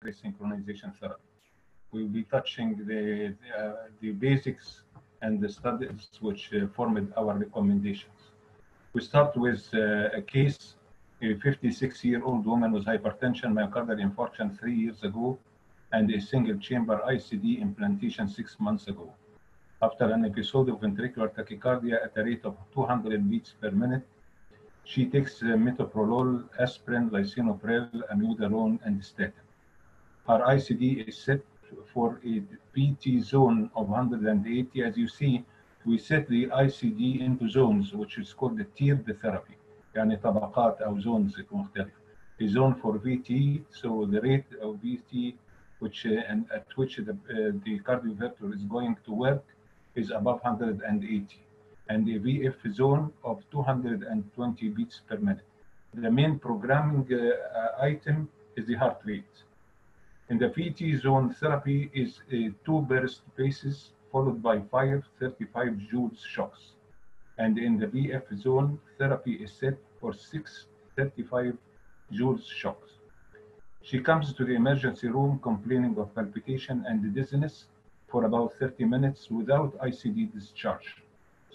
rate synchronization therapy. We will be touching the basics and the studies which formed our recommendations. We start with a case, a 56-year-old woman with hypertension, myocardial infarction 3 years ago, and a single chamber ICD implantation 6 months ago. After an episode of ventricular tachycardia at a rate of 200 beats per minute, she takes metoprolol, aspirin, lisinopril, amiodarone, and statin. Her ICD is set for a PT zone of 180. As you see, we set the ICD into zones, which is called the tiered therapy. يعني طبقات أو zones مختلفة. A zone for VT, so the rate of VT, which and at which the cardioverter is going to work, is above 180, and a VF zone of 220 beats per minute. The main programming item is the heart rate. In the VT zone, therapy is 2 burst paces followed by 5 35 joules shocks. And in the VF zone, therapy is set for 6 35 joules shocks. She comes to the emergency room complaining of palpitation and dizziness for about 30 minutes without ICD discharge.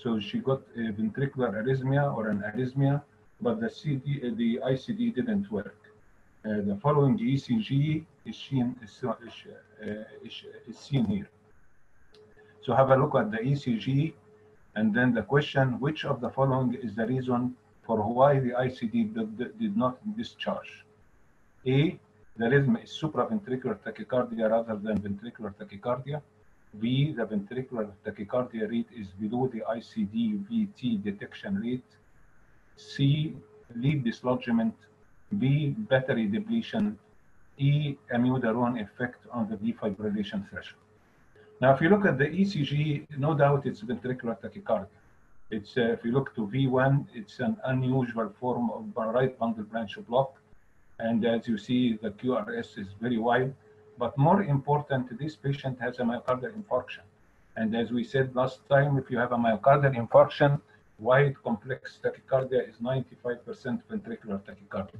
So she got a ventricular arrhythmia or an arrhythmia, but the ICD didn't work. The following ECG is seen here. So have a look at the ECG, and then the question, which of the following is the reason for why the ICD did not discharge? A, the rhythm is supraventricular tachycardia rather than ventricular tachycardia. B, the ventricular tachycardia rate is below the ICD-VT detection rate. C, lead dislodgement. B, battery depletion. E, amiodarone effect on the defibrillation threshold. Now, if you look at the ECG, no doubt it's ventricular tachycardia. It's if you look to V1, it's an unusual form of right bundle branch block. And as you see, the QRS is very wide. But more important, this patient has a myocardial infarction. And as we said last time, if you have a myocardial infarction, wide complex tachycardia is 95% ventricular tachycardia.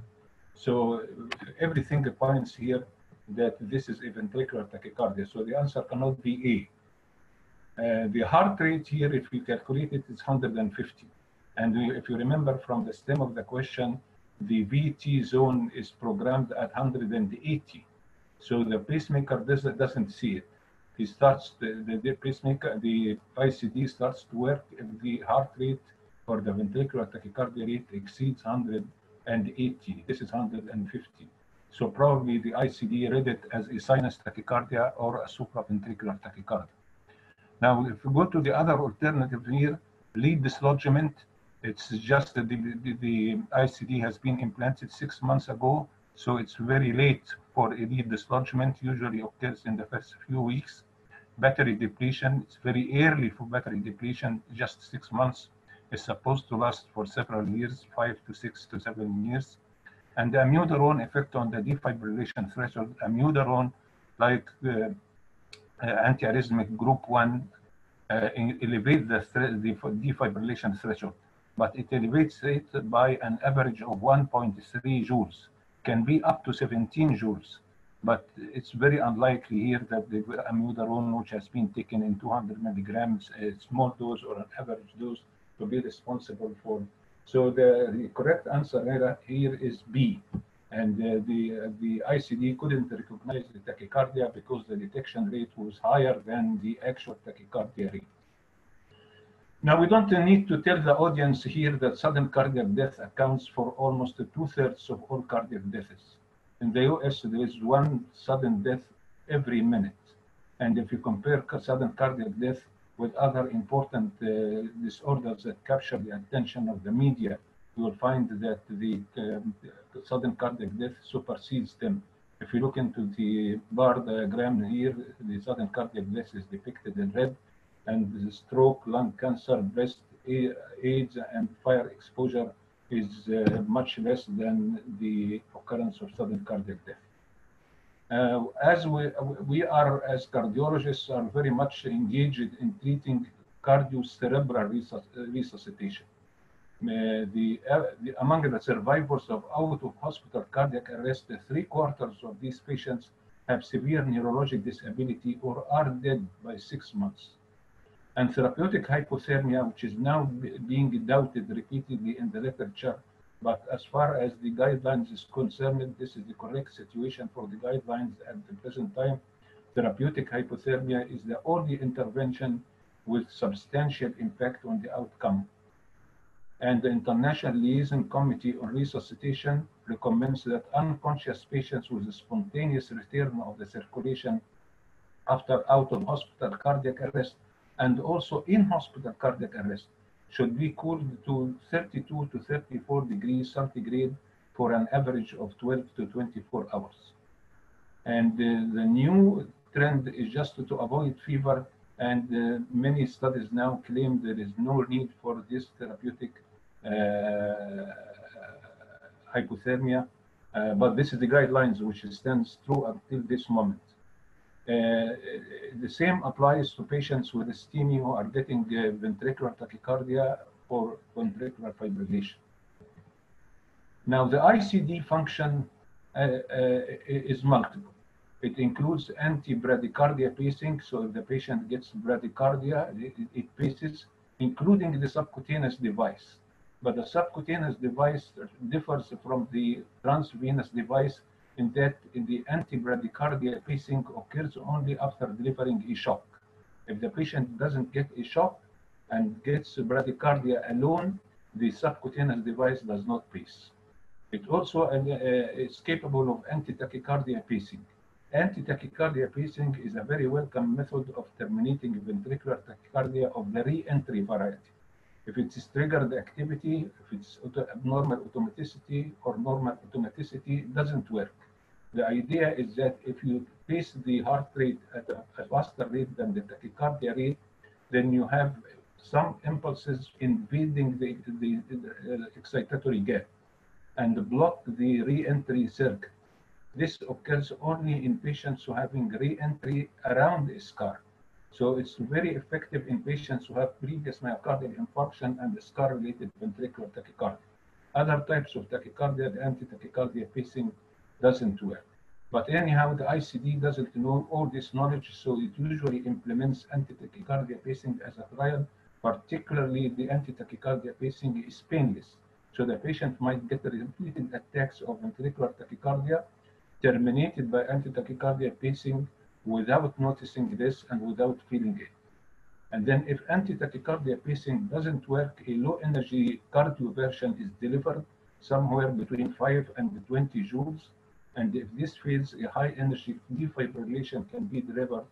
So everything points here that this is a ventricular tachycardia. So the answer cannot be A. The heart rate here, if you calculate it, is 150. And if you remember from the stem of the question, the VT zone is programmed at 180. So the pacemaker doesn't see it. He starts, the pacemaker, the ICD starts to work if the heart rate or the ventricular tachycardia rate exceeds 180. This is 150. So probably the ICD read it as a sinus tachycardia or a supraventricular tachycardia. Now, if we go to the other alternative here, lead dislodgement, it's just that the ICD has been implanted 6 months ago, so it's very late for a lead dislodgement, usually occurs in the first few weeks. Battery depletion, it's very early for battery depletion, just 6 months. It's supposed to last for several years, 5 to 6 to 7 years. And the amiodarone effect on the defibrillation threshold, amiodarone, like antiarrhythmic group 1, elevate the defibrillation threshold, but it elevates it by an average of 1.3 joules, can be up to 17 joules. But it's very unlikely here that the amiodarone, which has been taken in 200 milligrams, a small dose or an average dose, to be responsible for. So the correct answer here is B. And the ICD couldn't recognize the tachycardia because the detection rate was higher than the actual tachycardia rate. Now, we don't need to tell the audience here that sudden cardiac death accounts for almost 2/3 of all cardiac deaths. In the US, there is 1 sudden death every minute. And if you compare sudden cardiac death with other important disorders that capture the attention of the media, you will find that the sudden cardiac death supersedes them. If you look into the bar diagram here, the sudden cardiac death is depicted in red, and the stroke, lung cancer, breast, AIDS, and fire exposure is much less than the occurrence of sudden cardiac death. As we are, as cardiologists, are very much engaged in treating cardiocerebral resuscitation. Among the survivors of out-of-hospital cardiac arrest, 3/4 of these patients have severe neurologic disability or are dead by 6 months. And therapeutic hypothermia, which is now being doubted repeatedly in the literature, but as far as the guidelines is concerned, this is the correct situation for the guidelines at the present time. Therapeutic hypothermia is the only intervention with substantial impact on the outcome. And the International Liaison Committee on Resuscitation recommends that unconscious patients with a spontaneous return of the circulation after out-of-hospital cardiac arrest and also in-hospital cardiac arrest should be cooled to 32 to 34 degrees centigrade for an average of 12 to 24 hours. And the new trend is just to avoid fever, and many studies now claim there is no need for this therapeutic hypothermia, but this is the guidelines which stands true until this moment. The same applies to patients with ischemia who are getting ventricular tachycardia or ventricular fibrillation. Now, the ICD function is multiple. It includes anti-bradycardia pacing, so if the patient gets bradycardia, it paces, including the subcutaneous device. But the subcutaneous device differs from the transvenous device in that the anti-bradycardia pacing occurs only after delivering a shock. If the patient doesn't get a shock and gets bradycardia alone, the subcutaneous device does not pace. It also is capable of anti-tachycardia pacing. Anti-tachycardia pacing is a very welcome method of terminating ventricular tachycardia of the re-entry variety. If it's triggered activity, if it's abnormal automaticity or normal automaticity, it doesn't work. The idea is that if you pace the heart rate at a faster rate than the tachycardia rate, then you have some impulses invading the excitatory gap and block the re-entry circuit. This occurs only in patients who are having re-entry around a scar. So it's very effective in patients who have previous myocardial infarction and scar-related ventricular tachycardia. Other types of tachycardia, the anti-tachycardia pacing doesn't work. But anyhow, the ICD doesn't know all this knowledge, so it usually implements anti-tachycardia pacing as a trial. Particularly, the anti-tachycardia pacing is painless. So the patient might get repeated attacks of ventricular tachycardia terminated by anti-tachycardia pacing without noticing this and without feeling it. And then if anti-tachycardia pacing doesn't work, a low energy cardioversion is delivered somewhere between 5 and 20 joules. And if this fails, a high energy defibrillation can be delivered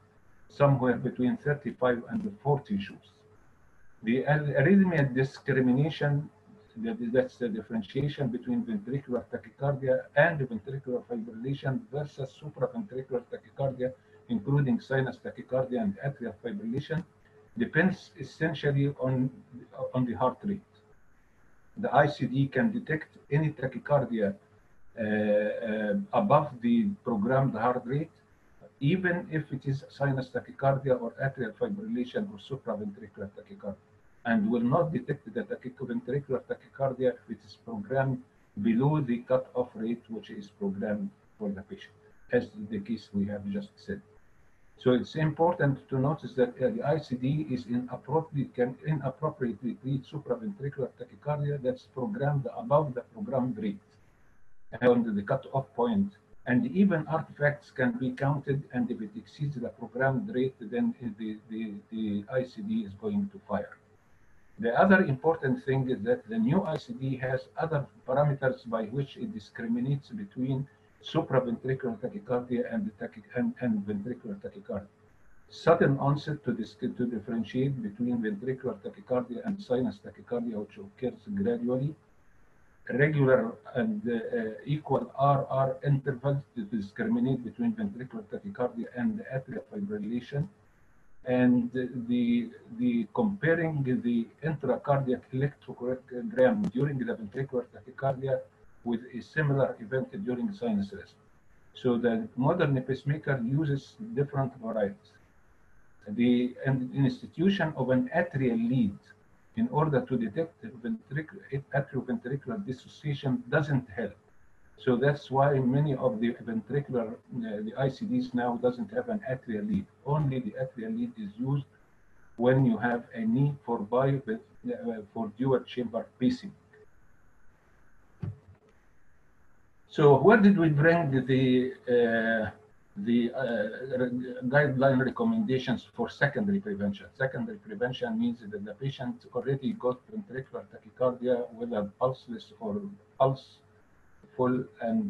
somewhere between 35 and 40 joules. The arrhythmia discrimination, that's the differentiation between ventricular tachycardia and ventricular fibrillation versus supraventricular tachycardia, including sinus tachycardia and atrial fibrillation, depends essentially on the heart rate. The ICD can detect any tachycardia above the programmed heart rate, even if it is sinus tachycardia or atrial fibrillation or supraventricular tachycardia, and will not detect the ventricular tachycardia if it is programmed below the cut-off rate, which is programmed for the patient, as the case we have just said. So it's important to notice that the ICD is can inappropriately treat supraventricular tachycardia that's programmed above the programmed rate and the cut-off point. And even artifacts can be counted, and if it exceeds the programmed rate, then the ICD is going to fire. The other important thing is that the new ICD has other parameters by which it discriminates between supraventricular tachycardia and ventricular tachycardia. Sudden onset to differentiate between ventricular tachycardia and sinus tachycardia, which occurs gradually. Regular and equal RR intervals to discriminate between ventricular tachycardia and atrial fibrillation. And the comparing the intracardiac electrocardiogram during the ventricular tachycardia with a similar event during sinus rest. So the modern pacemaker uses different varieties. The institution of an atrial lead in order to detect atrioventricular dissociation doesn't help. So that's why many of the ventricular, the ICDs now doesn't have an atrial lead. Only the atrial lead is used when you have a need for for dual chamber pacing. So where did we bring the guideline recommendations for secondary prevention? Secondary prevention means that the patient already got ventricular tachycardia, whether pulseless or pulseful, and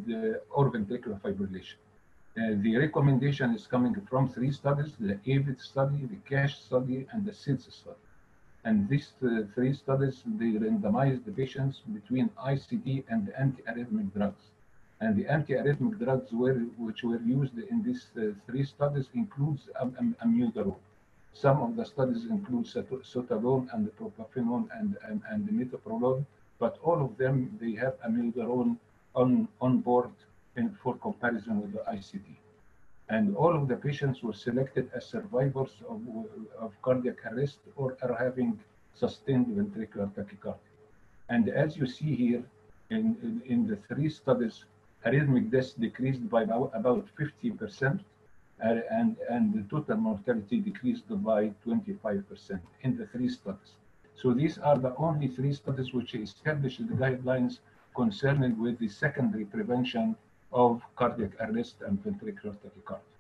or ventricular fibrillation. The recommendation is coming from 3 studies: the avid study, the cash study, and the SIDS study. And these 3 studies, they randomized the patients between ICD and antiarrhythmic drugs. And the antiarrhythmic drugs which were used in these 3 studies includes amiodarone. Some of the studies include sotalone and propafenone and metoprolol, but all of them, they have amiodarone on board for comparison with the ICD. And all of the patients were selected as survivors of cardiac arrest or are having sustained ventricular tachycardia. And as you see here, in the 3 studies, arrhythmic deaths decreased by about 50%, and the total mortality decreased by 25% in the 3 studies. So these are the only 3 studies which established the guidelines concerning with the secondary prevention of cardiac arrest and ventricular tachycardia.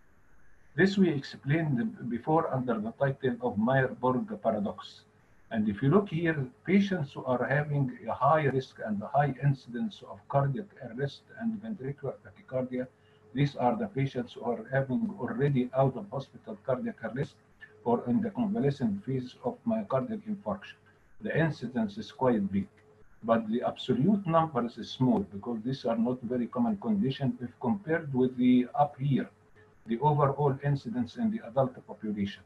This we explained before under the title of Meyer-Borg paradox. And if you look here, patients who are having a high risk and a high incidence of cardiac arrest and ventricular tachycardia, these are the patients who are having already out of hospital cardiac arrest or in the convalescent phase of myocardial infarction. The incidence is quite big, but the absolute numbers is small because these are not very common conditions if compared with the up here, the overall incidence in the adult population.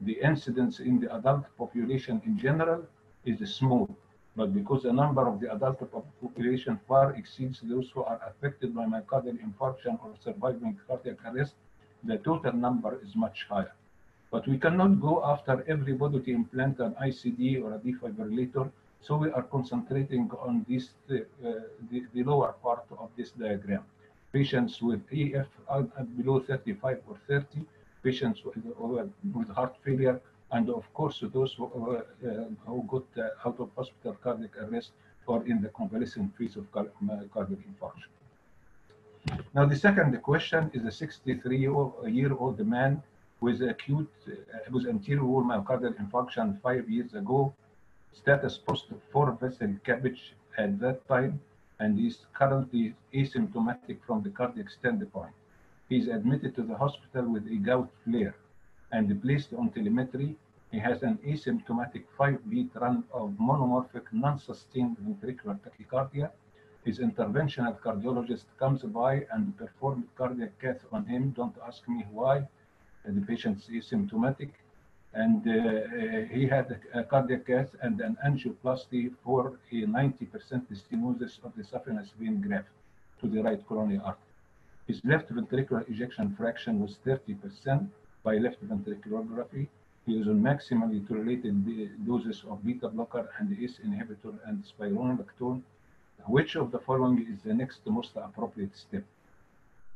The incidence in the adult population in general is small, but because the number of the adult population far exceeds those who are affected by myocardial infarction or surviving cardiac arrest, the total number is much higher. But we cannot go after everybody to implant an ICD or a defibrillator, so we are concentrating on this, the lower part of this diagram. Patients with EF below 35 or 30, patients with heart failure, and of course those who got out of hospital cardiac arrest or in the convalescent phase of cardiac infarction. Now the second question is a 63-year-old man with acute, with anterior wall myocardial infarction 5 years ago, status post 4-vessel CABG at that time, and is currently asymptomatic from the cardiac standpoint. He is admitted to the hospital with a gout flare and placed on telemetry. He has an asymptomatic 5-beat run of monomorphic non-sustained ventricular tachycardia. His interventional cardiologist comes by and performed cardiac cath on him. Don't ask me why. The patient is asymptomatic. And he had a cardiac cath and an angioplasty for a 90% stenosis of the saphenous vein graft to the right coronary artery. His left ventricular ejection fraction was 30% by left ventriculography. He is on maximally tolerated doses of beta blocker and ACE inhibitor and spironolactone. Which of the following is the next most appropriate step?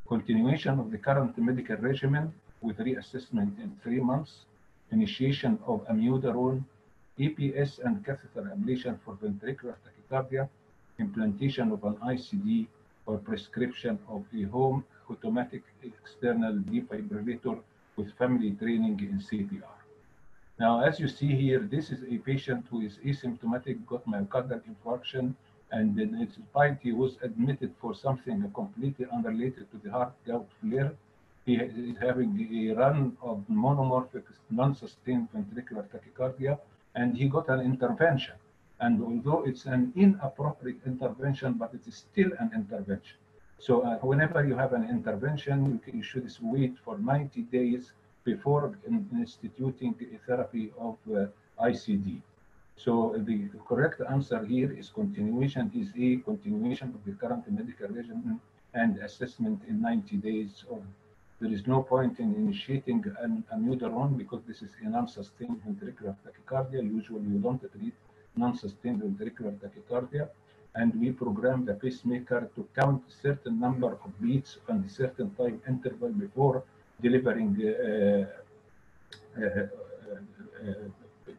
Continuation of the current medical regimen with reassessment in 3 months, initiation of amiodarone, EPS and catheter ablation for ventricular tachycardia, implantation of an ICD, or prescription of a home automatic external defibrillator with family training in CPR. Now, as you see here, this is a patient who is asymptomatic, got myocardial infarction, and then he was admitted for something completely unrelated to the heart gout flare. He is having a run of monomorphic non-sustained ventricular tachycardia, and he got an intervention. And although it's an inappropriate intervention, but it is still an intervention. So whenever you have an intervention, you should wait for 90 days before instituting a therapy of ICD. So the correct answer here is continuation is a continuation of the current medical regimen and assessment in 90 days. There is no point in initiating an amiodarone because this is a non-sustained ventricular tachycardia. Usually you don't treat non-sustained ventricular tachycardia. and we program the pacemaker to count a certain number of beats and a certain time interval before delivering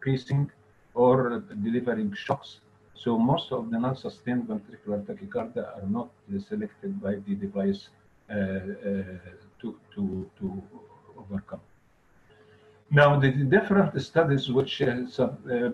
pacing or delivering shocks. So most of the non-sustained ventricular tachycardia are not selected by the device to overcome. Now, the different studies which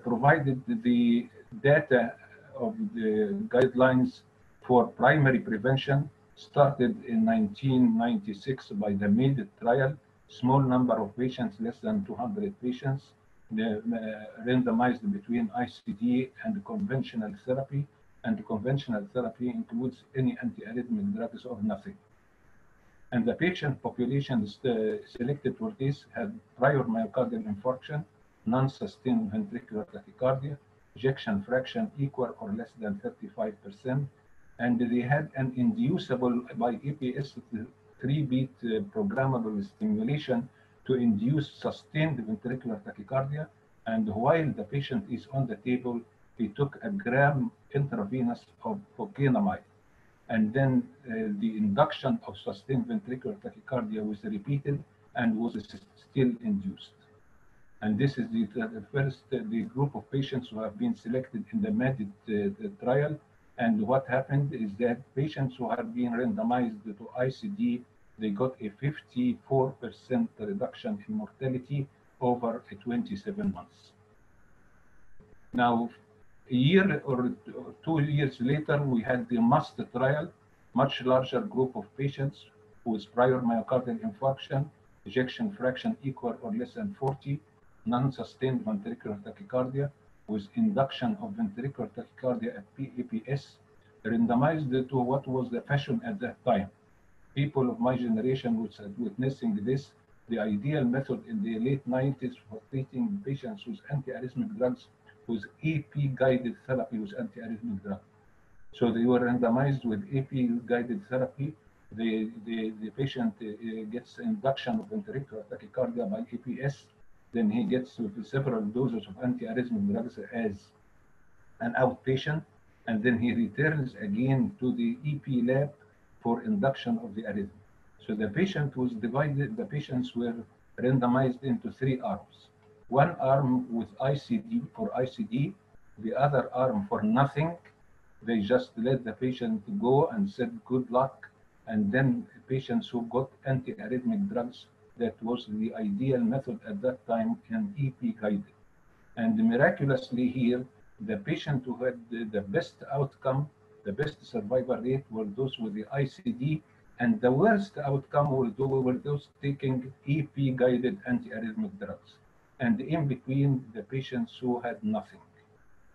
provided the data of the guidelines for primary prevention started in 1996 by the MADE trial, small number of patients, less than 200 patients, randomized between ICD and conventional therapy, and conventional therapy includes any antiarrhythmic drugs or nothing. And the patient population selected for this had prior myocardial infarction, non-sustained ventricular tachycardia, ejection fraction equal or less than 35%, and they had an inducible by EPS 3-beat programmable stimulation to induce sustained ventricular tachycardia. And while the patient is on the table, he took a gram intravenous of procainamide. And then the induction of sustained ventricular tachycardia was repeated and was still induced. And this is the group of patients who have been selected in the MADE trial. And what happened is that patients who have been randomized to ICD, they got a 54% reduction in mortality over 27 months. Now, a year or 2 years later, we had the MUST trial, much larger group of patients with prior myocardial infarction, ejection fraction equal or less than 40, non-sustained ventricular tachycardia with induction of ventricular tachycardia at PEPS, randomized to what was the fashion at that time. People of my generation was witnessing this. The ideal method in the late 90s for treating patients with antiarrhythmic drugs was EP-guided therapy with antiarrhythmic drug. So they were randomized with EP-guided therapy. The patient gets induction of ventricular tachycardia by EPS. Then he gets several doses of antiarrhythmic drugs as an outpatient. And then he returns again to the EP lab for induction of the arrhythmia. So the patient was divided, the patients were randomized into 3 arms. One arm with ICD for ICD, the other arm for nothing. They just let the patient go and said good luck. And then patients who got antiarrhythmic drugs, that was the ideal method at that time in EP guided. And miraculously here, the patient who had the best outcome, the best survival rate were those with the ICD, and the worst outcome were those taking EP guided antiarrhythmic drugs. And in between, the patients who had nothing.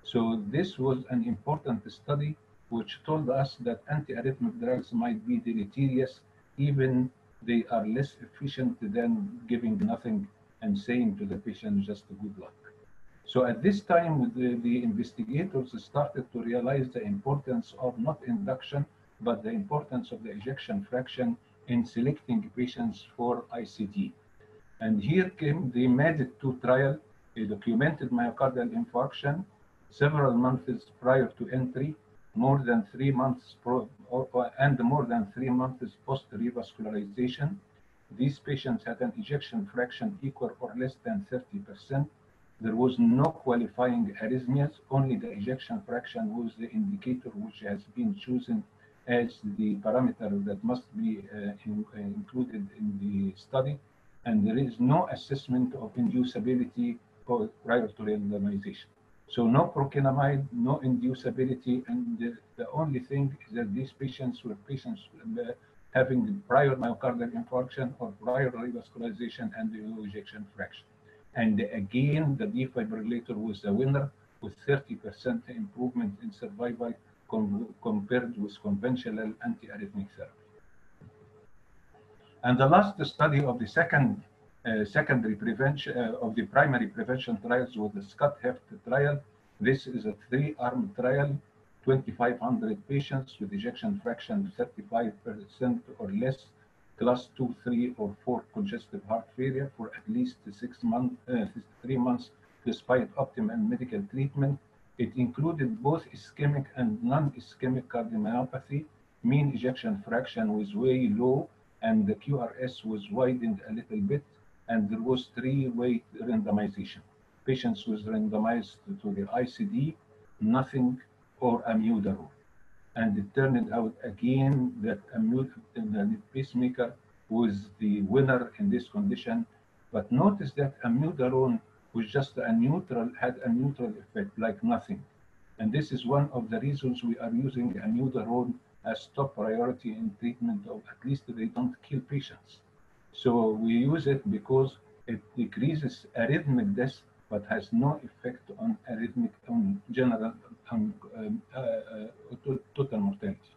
So this was an important study which told us that antiarrhythmic drugs might be deleterious, even they are less efficient than giving nothing and saying to the patient just good luck. So at this time, the investigators started to realize the importance of not induction, but the importance of the ejection fraction in selecting patients for ICD. And here came the MADE-2 trial, a documented myocardial infarction, several months prior to entry, more than 3 months and more than 3 months post-revascularization. These patients had an ejection fraction equal or less than 30%. There was no qualifying arrhythmias, only the ejection fraction was the indicator which has been chosen as the parameter that must be included in the study. And there is no assessment of inducibility prior to randomization. So no procainamide, no inducibility, and the only thing is that these patients were patients having prior myocardial infarction or prior revascularization and no ejection fraction. And again, the defibrillator was the winner with 30% improvement in survival compared with conventional antiarrhythmic therapy. And the last study of the secondary prevention of the primary prevention trials was the Scott-Heft trial. This is a 3-arm trial, 2,500 patients with ejection fraction 35% or less, class 2, 3, or 4 congestive heart failure for at least 3 months despite optimal medical treatment. It included both ischemic and non-ischemic cardiomyopathy, mean ejection fraction was way low, and the QRS was widened a little bit, and there was three-way randomization. Patients was randomized to the ICD, nothing, or amiodarone. And it turned out again that the pacemaker was the winner in this condition. But notice that amiodarone was just had a neutral effect, like nothing. And this is one of the reasons we are using amiodarone as top priority in treatment of, at least they don't kill patients. So we use it because it decreases arrhythmic death, but has no effect on general total mortality.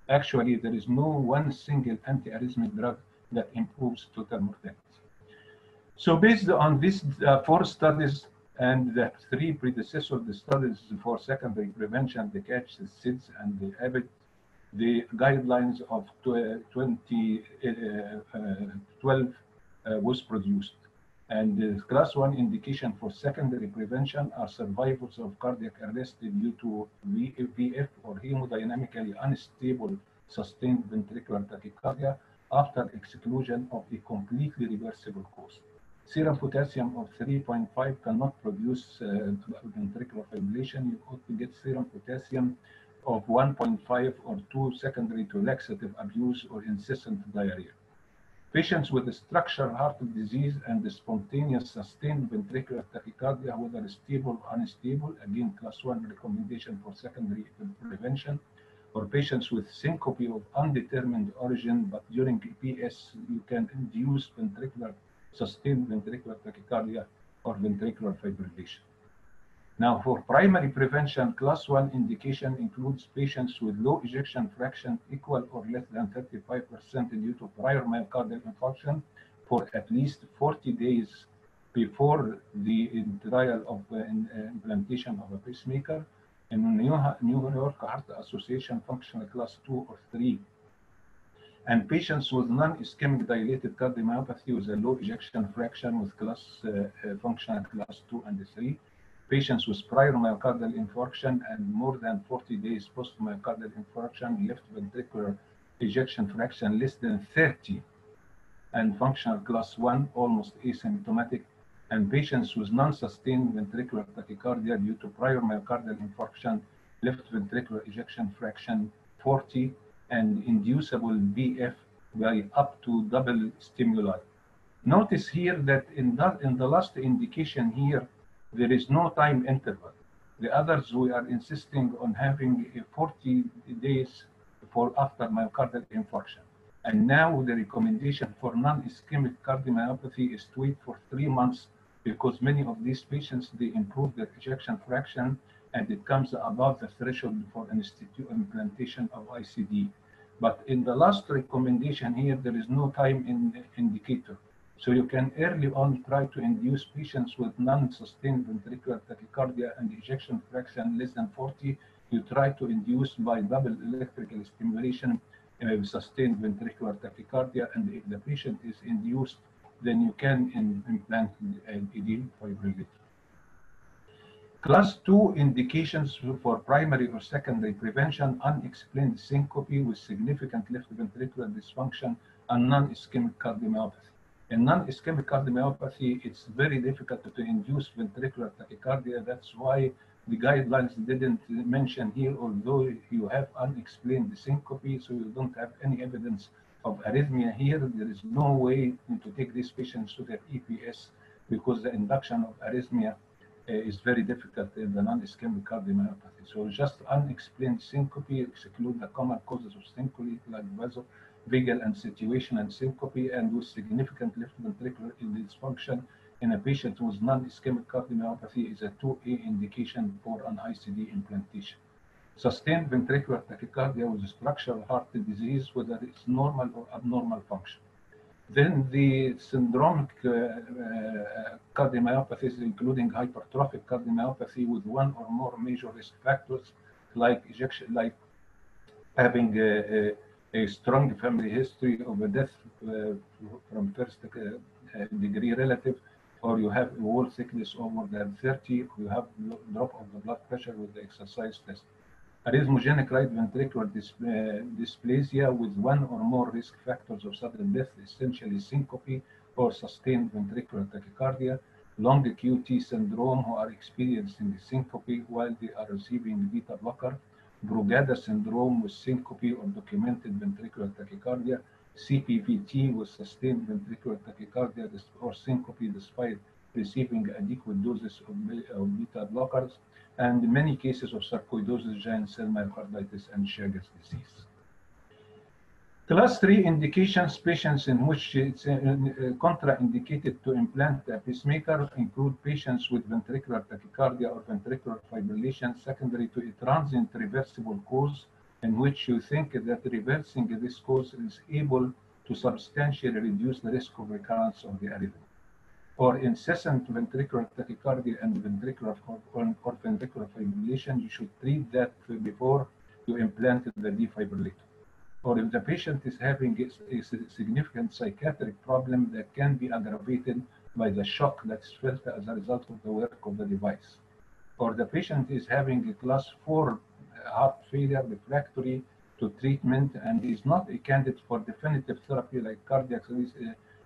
Actually, there is no one single antiarrhythmic drug that improves total mortality. So based on these 4 studies and the 3 predecessor studies for secondary prevention, the CATCH, the SIDS, and the ABID, the guidelines of 2012 was produced. And the class 1 indication for secondary prevention are survivors of cardiac arrest due to VF or hemodynamically unstable sustained ventricular tachycardia after exclusion of a completely reversible cause. Serum potassium of 3.5 cannot produce ventricular fibrillation. You ought to get serum potassium of 1.5 or 2 secondary to laxative abuse or incessant diarrhea. Patients with structural heart disease and the spontaneous sustained ventricular tachycardia, whether stable or unstable, again, class 1 recommendation for secondary prevention, or patients with syncope of undetermined origin, but during PS, you can induce sustained ventricular tachycardia or ventricular fibrillation. Now, for primary prevention, class 1 indication includes patients with low ejection fraction equal or less than 35% due to prior myocardial infarction for at least 40 days before the trial of implantation of a pacemaker, in New York Heart Association functional class 2 or 3. And patients with non-ischemic dilated cardiomyopathy with a low ejection fraction with functional class 2 and 3. Patients with prior myocardial infarction and more than 40 days post-myocardial infarction, left ventricular ejection fraction less than 30, and functional class 1, almost asymptomatic, and patients with non-sustained ventricular tachycardia due to prior myocardial infarction, left ventricular ejection fraction 40, and inducible VF by up to double stimuli. Notice here that in the last indication here, there is no time interval. The others, we are insisting on having 40 days for after myocardial infarction. And now the recommendation for non-ischemic cardiomyopathy is to wait for 3 months because many of these patients, they improve their ejection fraction and it comes above the threshold for implantation of ICD. But in the last recommendation here, there is no time indicator. So you can early on try to induce patients with non-sustained ventricular tachycardia and ejection fraction less than 40. You try to induce by double electrical stimulation sustained ventricular tachycardia, and if the patient is induced, then you can implant an defibrillator. Class 2 indications for primary or secondary prevention: unexplained syncope with significant left ventricular dysfunction and non-ischemic cardiomyopathy. In non-ischemic cardiomyopathy, it's very difficult to induce ventricular tachycardia. That's why the guidelines didn't mention here, although you have unexplained syncope, so you don't have any evidence of arrhythmia here. There is no way to take these patients to their EPS because the induction of arrhythmia is very difficult in the non-ischemic cardiomyopathy. So just unexplained syncope, exclude the common causes of syncope like vasovagal and situational syncope, and with significant left ventricular dysfunction in a patient with non-ischemic cardiomyopathy is a 2A indication for an ICD implantation. Sustained ventricular tachycardia with structural heart disease, whether it's normal or abnormal function. Then the syndromic cardiomyopathies, including hypertrophic cardiomyopathy with one or more major risk factors, like having a strong family history of a death from first degree relative, or you have a wall thickness over than 30, or you have drop of the blood pressure with the exercise test. Arrhythmogenic right ventricular dysplasia with one or more risk factors of sudden death, essentially syncope or sustained ventricular tachycardia, long QT syndrome who are experiencing syncope while they are receiving beta blocker, Brugada syndrome with syncope or documented ventricular tachycardia, CPVT with sustained ventricular tachycardia or syncope despite receiving adequate doses of beta blockers, and many cases of sarcoidosis, giant cell myocarditis, and Chagas disease. Class 3 indications, patients in which it's contraindicated to implant a pacemaker include patients with ventricular tachycardia or ventricular fibrillation secondary to a transient reversible cause in which you think that reversing this cause is able to substantially reduce the risk of recurrence of the arrhythmia. Or incessant ventricular tachycardia and ventricular fibrillation, you should treat that before you implant the defibrillator. Or if the patient is having a significant psychiatric problem that can be aggravated by the shock that's felt as a result of the work of the device. Or the patient is having a class 4 heart failure refractory to treatment and is not a candidate for definitive therapy like cardiac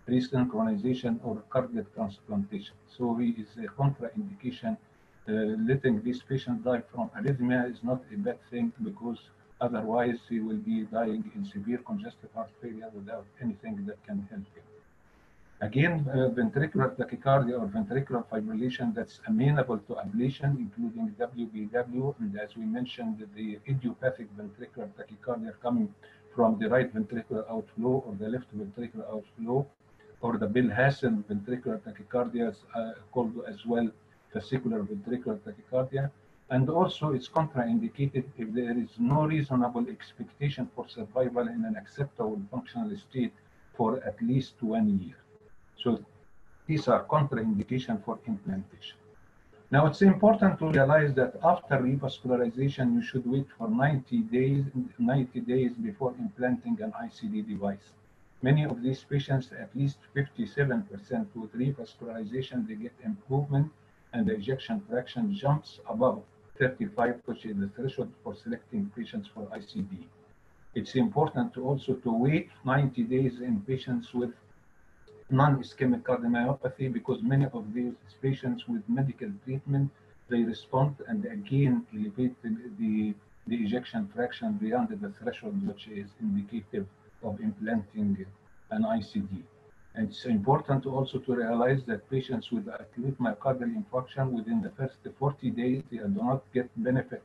resynchronization or cardiac transplantation. So it is a contraindication. Letting this patient die from arrhythmia is not a bad thing, because otherwise he will be dying in severe congestive heart failure without anything that can help him. Again, ventricular tachycardia or ventricular fibrillation that's amenable to ablation, including WBW, and as we mentioned, the idiopathic ventricular tachycardia coming from the right ventricular outflow or the left ventricular outflow, or the Bill-Hassan ventricular tachycardia, called as well fascicular ventricular tachycardia. And also it's contraindicated if there is no reasonable expectation for survival in an acceptable functional state for at least 1 year. So these are contraindications for implantation. Now it's important to realize that after revascularization, you should wait for 90 days before implanting an ICD device. Many of these patients, at least 57% with revascularization, they get improvement and the ejection fraction jumps above 35, which is the threshold for selecting patients for ICD. It's important to also to wait 90 days in patients with non-ischemic cardiomyopathy, because many of these patients with medical treatment, they respond and again elevate the ejection fraction beyond the threshold, which is indicative of implanting an ICD. And it's important also to realize that patients with acute myocardial infarction within the first 40 days, they do not get benefit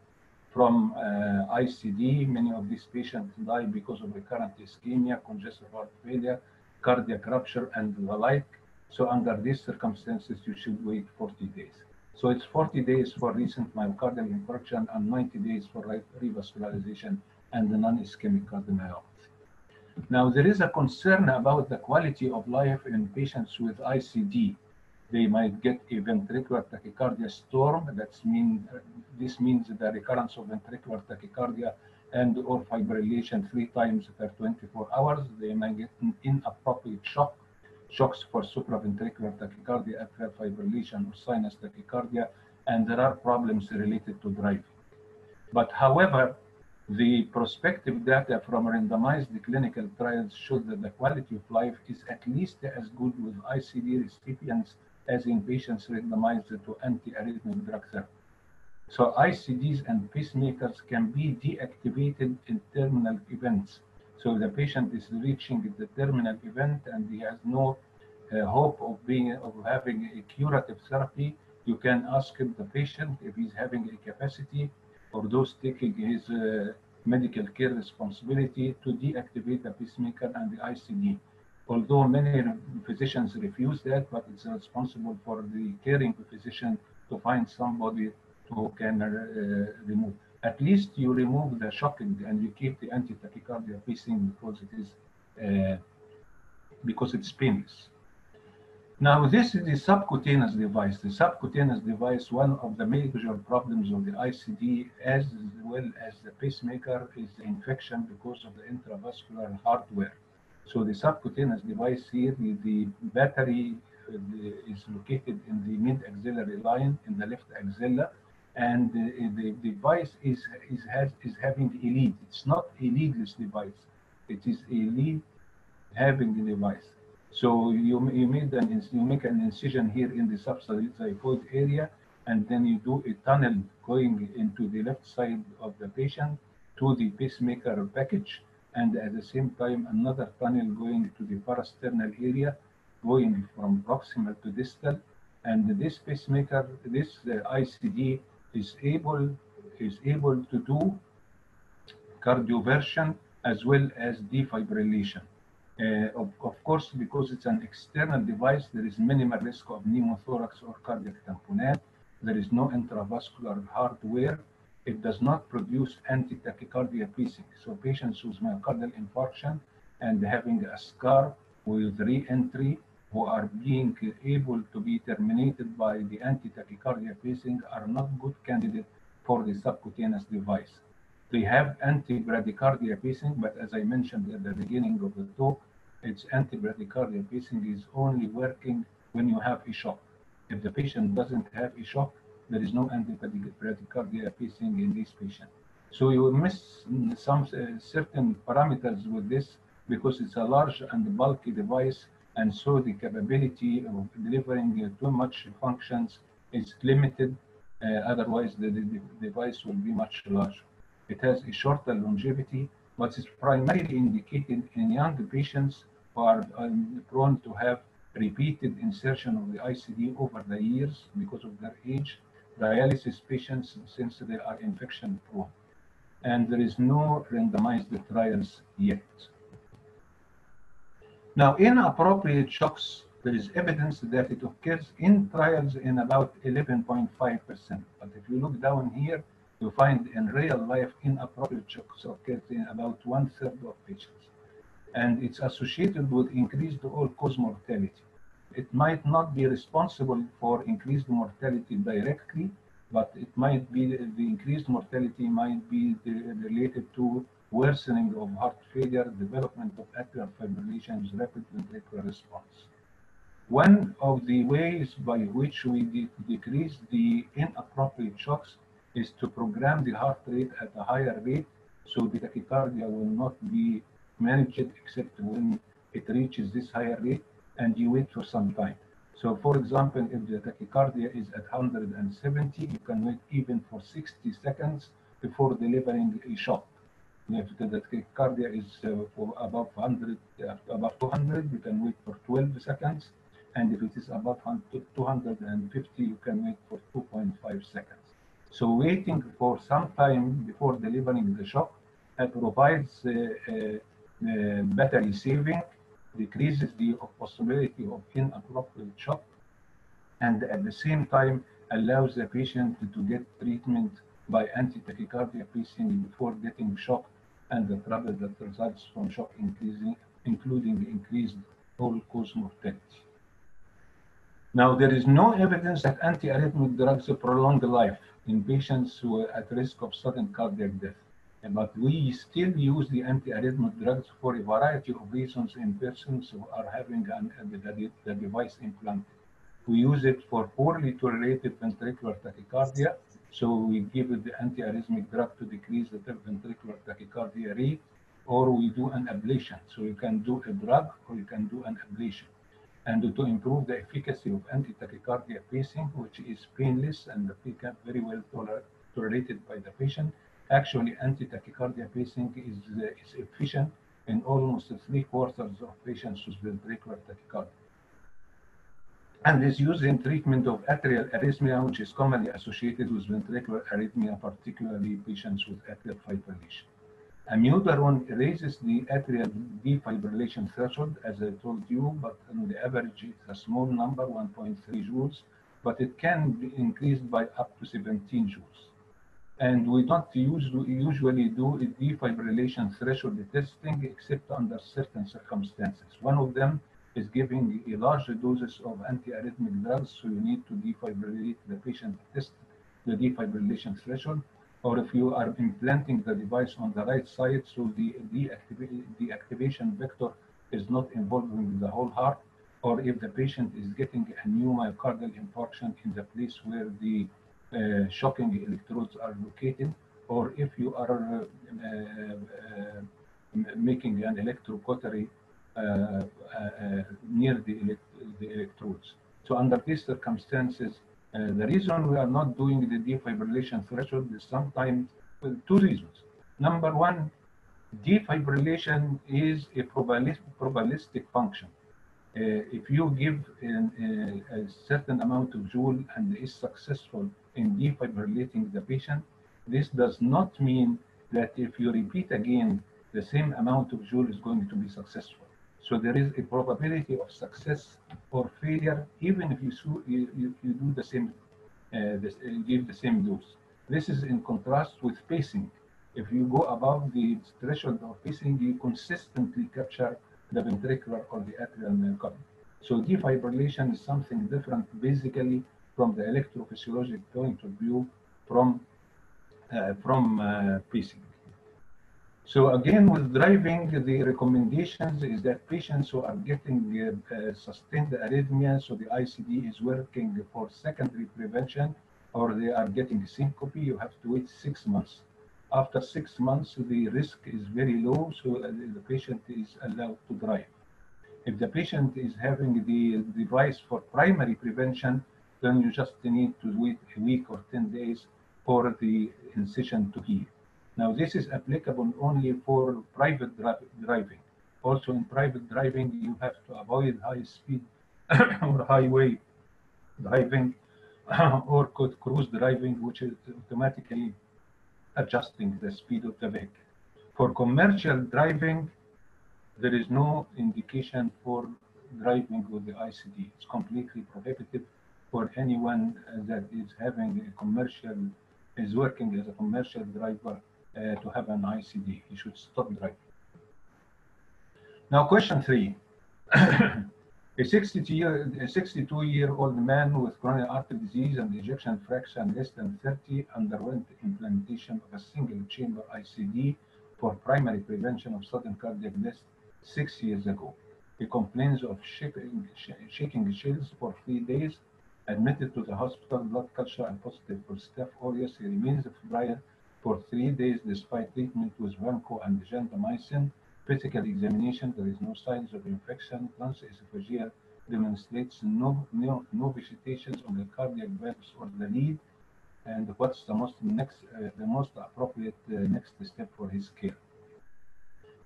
from ICD. Many of these patients die because of recurrent ischemia, congestive heart failure, cardiac rupture, and the like. So under these circumstances, you should wait 40 days. So it's 40 days for recent myocardial infarction and 90 days for revascularization and the non-ischemic cardiomyopathy. Now, there is a concern about the quality of life in patients with ICD. They might get a ventricular tachycardia storm. This means the recurrence of ventricular tachycardia and or fibrillation 3 times per 24 hours. They might get an inappropriate shocks for supraventricular tachycardia, atrial fibrillation, or sinus tachycardia, and there are problems related to driving. But however, the prospective data from randomized clinical trials showed that the quality of life is at least as good with ICD recipients as in patients randomized to anti-arrhythmic drug therapy. So ICDs and pacemakers can be deactivated in terminal events. So the patient is reaching the terminal event and he has no hope of having a curative therapy. You can ask the patient if he's having a capacity or those taking his medical care responsibility to deactivate the pacemaker and the ICD. Although many physicians refuse that, but it's responsible for the caring physician to find somebody who can remove. At least you remove the shocking and you keep the anti-tachycardia pacing because it's painless. Now, this is the subcutaneous device. The subcutaneous device, one of the major problems of the ICD as well as the pacemaker is the infection because of the intravascular hardware. So the subcutaneous device here, the battery is located in the mid-axillary line in the left axilla, and the device is having a lead. It's not a leadless device. It is a lead having a device. So you make an incision here in the subxiphoid area, and then you do a tunnel going into the left side of the patient to the pacemaker package, and at the same time another tunnel going to the parasternal area, going from proximal to distal. And this pacemaker, this ICD is able to do cardioversion as well as defibrillation. Of course, because it's an external device, there is minimal risk of pneumothorax or cardiac tamponade. There is no intravascular hardware. It does not produce anti-tachycardia pacing. So patients with myocardial infarction and having a scar with re-entry who are being able to be terminated by the anti-tachycardia pacing are not good candidates for the subcutaneous device. They have anti-bradycardia pacing, but as I mentioned at the beginning of the talk, its anti-bradycardia pacing is only working when you have a shock. If the patient doesn't have a shock, there is no anti-bradycardia pacing in this patient. So you miss some certain parameters with this because it's a large and bulky device, and so the capability of delivering too much functions is limited. Otherwise, the device will be much larger. It has a shorter longevity, but it's primarily indicated in young patients who are prone to have repeated insertion of the ICD over the years because of their age, dialysis patients since they are infection prone. And there is no randomized trials yet. Now, inappropriate shocks, there is evidence that it occurs in trials in about 11.5%. But if you look down here, you find in real life inappropriate shocks occurs in about 1/3 of patients. And it's associated with increased all-cause mortality. It might not be responsible for increased mortality directly, but it might be the increased mortality might be related to worsening of heart failure, development of atrial fibrillation, rapid ventricular response. One of the ways by which we decrease the inappropriate shocks is to program the heart rate at a higher rate, so the tachycardia will not be managed except when it reaches this higher rate, and you wait for some time. So for example, if the tachycardia is at 170, you can wait even for 60 seconds before delivering a shock. If the tachycardia is above 200, you can wait for 12 seconds. And if it is above 250, you can wait for 2.5 seconds. So waiting for some time before delivering the shock provides battery saving, decreases the possibility of inappropriate shock, and at the same time allows the patient to get treatment by anti-tachycardia pacing before getting shock and the trouble that results from shock including increased all-cause mortality. Now, there is no evidence that antiarrhythmic drugs prolong life in patients who are at risk of sudden cardiac death. But we still use the antiarrhythmic drugs for a variety of reasons in persons who are having the device implanted. We use it for poorly tolerated ventricular tachycardia, so we give the antiarrhythmic drug to decrease the ventricular tachycardia rate, or we do an ablation. So you can do a drug or you can do an ablation. And to improve the efficacy of anti-tachycardia pacing, which is painless and very well tolerated by the patient. Actually, anti-tachycardia pacing is efficient in almost 3/4 of patients with ventricular tachycardia. And is used in treatment of atrial arrhythmia, which is commonly associated with ventricular arrhythmia, particularly patients with atrial fibrillation. Amiodarone raises the atrial defibrillation threshold, as I told you, but on the average it's a small number, 1.3 joules, but it can be increased by up to 17 joules. And we don't usually do a defibrillation threshold testing except under certain circumstances. One of them is giving a large doses of antiarrhythmic drugs, so you need to defibrillate the patient to test the defibrillation threshold. Or if you are implanting the device on the right side, so the activation vector is not involving the whole heart, or if the patient is getting a new myocardial infarction in the place where the shocking electrodes are located, or if you are making an electrocautery near the electrodes. So under these circumstances, the reason we are not doing the defibrillation threshold is sometimes two reasons. Number one, defibrillation is a probabilistic function. If you give a certain amount of joule and is successful in defibrillating the patient, this does not mean that if you repeat again, the same amount of joule is going to be successful. So there is a probability of success or failure, even if you do the same, give the same dose. This is in contrast with pacing. If you go above the threshold of pacing, you consistently capture the ventricular or the atrial myocardium. So defibrillation is something different, basically, from the electrophysiologic point of view, from pacing. So again, with driving, the recommendations is that patients who are getting sustained arrhythmia, so the ICD is working for secondary prevention, or they are getting syncope, you have to wait 6 months. After 6 months, the risk is very low, so the patient is allowed to drive. If the patient is having the device for primary prevention, then you just need to wait a week or 10 days for the incision to heal. Now, this is applicable only for private driving. Also, in private driving, you have to avoid high speed or highway driving or cruise driving, which is automatically adjusting the speed of the vehicle. For commercial driving, there is no indication for driving with the ICD. It's completely prohibited for anyone that is having a commercial, is working as a commercial driver to have an ICD. He should stop driving. Now, question 3. A 62-year-old man with coronary artery disease and ejection fraction less than 30 underwent implantation of a single-chamber ICD for primary prevention of sudden cardiac death 6 years ago. He complains of shaking chills for 3 days, admitted to the hospital, blood culture and positive for Staph aureus. He remains febrile for 3 days despite treatment with vanco and gentamicin. Physical examination, there is no signs of infection. Transesophageal demonstrates no vegetations on the cardiac valves or the lead. And what's the most appropriate next step for his care?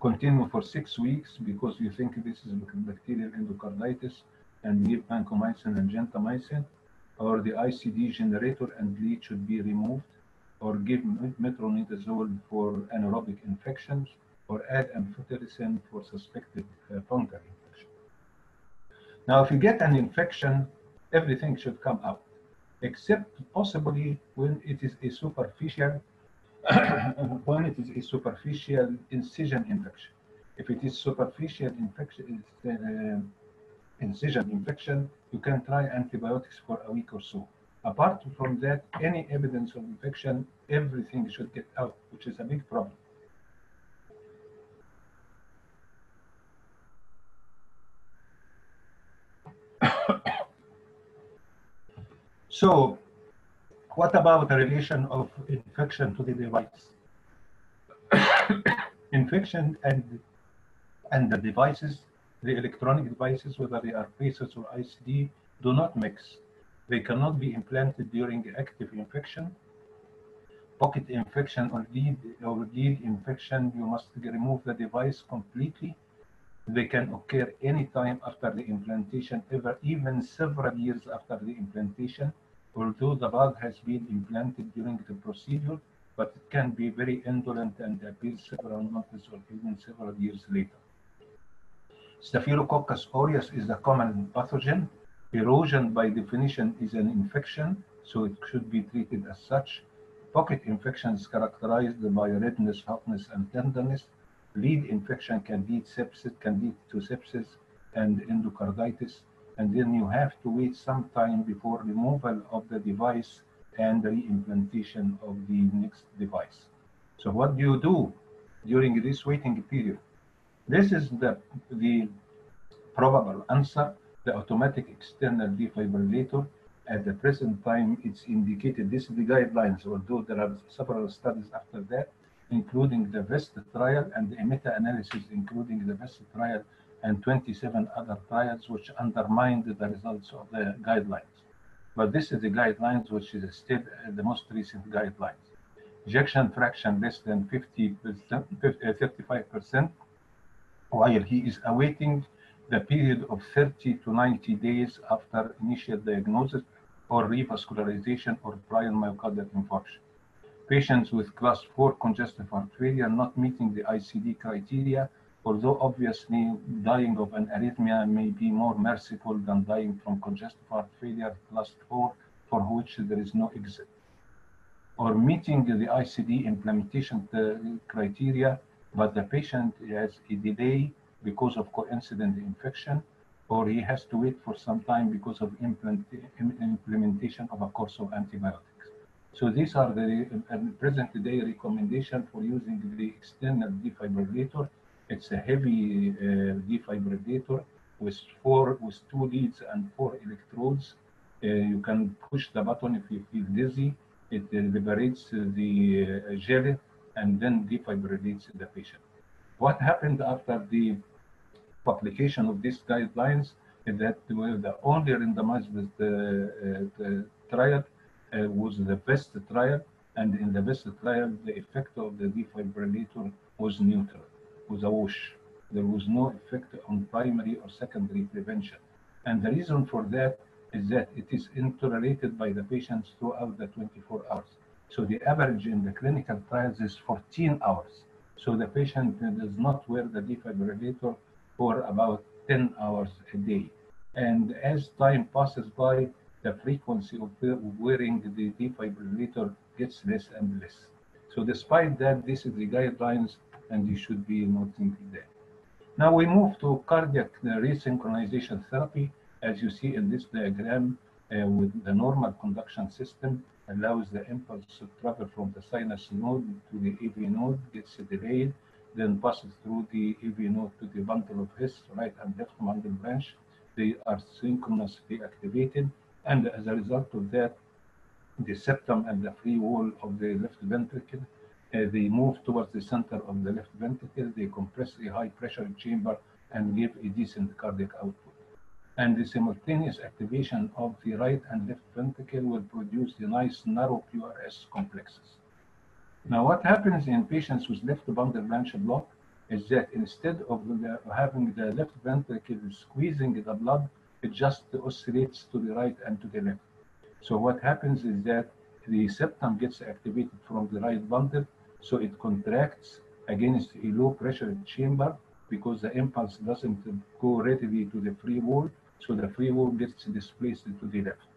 Continue for 6 weeks because you think this is bacterial endocarditis and give vancomycin and gentamicin, or the ICD generator and lead should be removed, or give metronidazole for anaerobic infections, or add amphotericin for suspected fungal infection. Now, if you get an infection, everything should come out, except possibly when it is a superficial incision infection. If it is superficial incision infection, you can try antibiotics for a week or so. Apart from that, any evidence of infection, everything should get out, which is a big problem. So, what about the relation of infection to the device? Infection and the devices, the electronic devices, whether they are pacers or ICD, do not mix. They cannot be implanted during active infection. Pocket infection or lead infection, you must remove the device completely. They can occur anytime after the implantation, even several years after the implantation, although the bug has been implanted during the procedure, but it can be very indolent and appear several months or even several years later. Staphylococcus aureus is a common pathogen. Erosion, by definition, is an infection, so it should be treated as such. Pocket infection is characterized by redness, hotness, and tenderness. Lead infection can lead to sepsis and endocarditis, and then you have to wait some time before removal of the device and the reimplantation of the next device. So what do you do during this waiting period? This is the probable answer. the automatic external defibrillator. At the present time, it's indicated, this is the guidelines, although there are several studies after that, including the VEST trial and the meta-analysis, including the VEST trial and 27 other trials, which undermined the results of the guidelines. But this is the guidelines, which is still the most recent guidelines. Ejection fraction less than 35%, while he is awaiting the period of 30 to 90 days after initial diagnosis or revascularization or prior myocardial infarction. Patients with class 4 congestive heart failure not meeting the ICD criteria, although obviously dying of an arrhythmia may be more merciful than dying from congestive heart failure class 4, for which there is no exit. Or meeting the ICD implementation criteria, but the patient has a delay because of coincident infection, or he has to wait for some time because of implementation of a course of antibiotics. So these are the present day recommendation for using the external defibrillator. It's a heavy defibrillator with 2 leads and 4 electrodes. You can push the button if you feel dizzy. It liberates the gel and then defibrillates the patient. What happened after the publication of these guidelines is that the only randomized trial was the VEST trial, and in the VEST trial, the effect of the defibrillator was neutral, was a wash. There was no effect on primary or secondary prevention. And the reason for that is that it is intolerated by the patients throughout the 24 hours. So the average in the clinical trials is 14 hours. So the patient does not wear the defibrillator for about 10 hours a day. And as time passes by, the frequency of wearing the defibrillator gets less and less. So despite that, this is the guidelines, and you should be noting that. Now we move to cardiac resynchronization therapy. As you see in this diagram, with the normal conduction system, allows the impulse to travel from the sinus node to the AV node, gets delayed, then passes through the AV node to the bundle of His, right and left bundle branch. They are synchronously activated, and as a result of that, the septum and the free wall of the left ventricle, they move towards the center of the left ventricle, they compress a high pressure chamber and give a decent cardiac output. And the simultaneous activation of the right and left ventricle will produce the nice narrow QRS complexes. Now, what happens in patients with left bundle branch block is that instead of having the left ventricle squeezing the blood, it just oscillates to the right and to the left. So what happens is that the septum gets activated from the right bundle, so it contracts against a low pressure chamber because the impulse doesn't go readily to the free wall, so the free wall gets displaced to the left.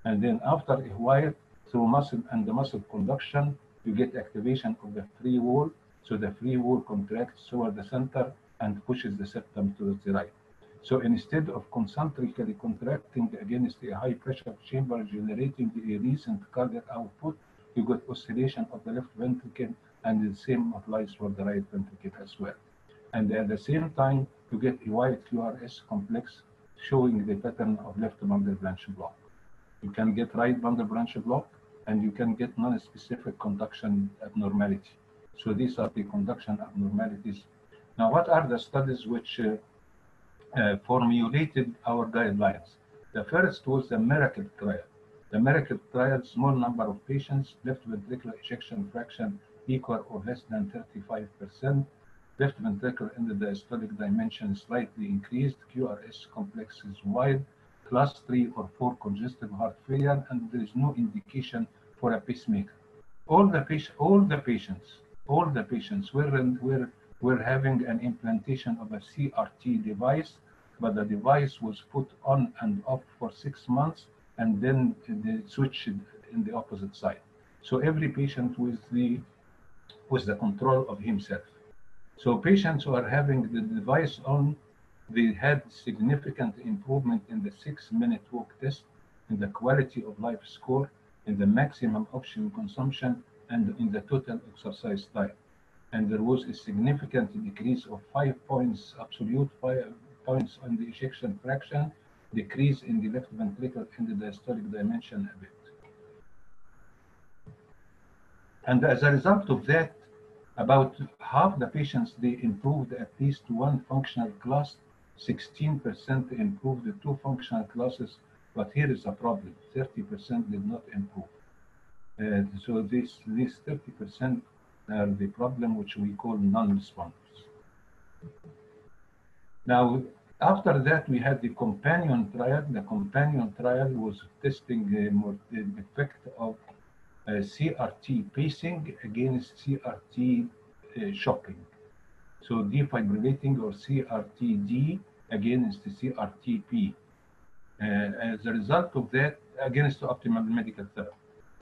And then after a while, through muscle and the muscle conduction, you get activation of the free wall, so the free wall contracts toward the center and pushes the septum to the right. So instead of concentrically contracting against a high pressure chamber generating a recent cardiac output, you get oscillation of the left ventricle, and the same applies for the right ventricle as well. And at the same time, you get a wide QRS complex showing the pattern of left bundle branch block. You can get right bundle branch block, and you can get non-specific conduction abnormality. So these are the conduction abnormalities. Now, what are the studies which formulated our guidelines? The first was the Miracle trial. The Miracle trial, small number of patients, left ventricular ejection fraction equal or less than 35%, left ventricle in the diastolic dimension slightly increased, QRS complex is wide, class 3 or 4 congestive heart failure, and there is no indication for a pacemaker. All the patients were having an implantation of a CRT device, but the device was put on and off for 6 months, and then they switched in the opposite side. So every patient with the control of himself. So patients who are having the device on, they had significant improvement in the 6-minute walk test, in the quality of life score, in the maximum oxygen consumption, and in the total exercise time. And there was a significant decrease of 5 points, absolute 5 points on the ejection fraction, decrease in the left ventricle in the diastolic dimension a bit. And as a result of that, about half the patients, they improved at least one functional class, 16% improved the two functional classes, but here is a problem, 30% did not improve. So these 30% are the problem which we call non-responders. Now, after that, we had the companion trial. The companion trial was testing the effect of CRT pacing against CRT shocking. So defibrillating or CRT-D against the CRT-P. As a result of that, against optimal medical therapy.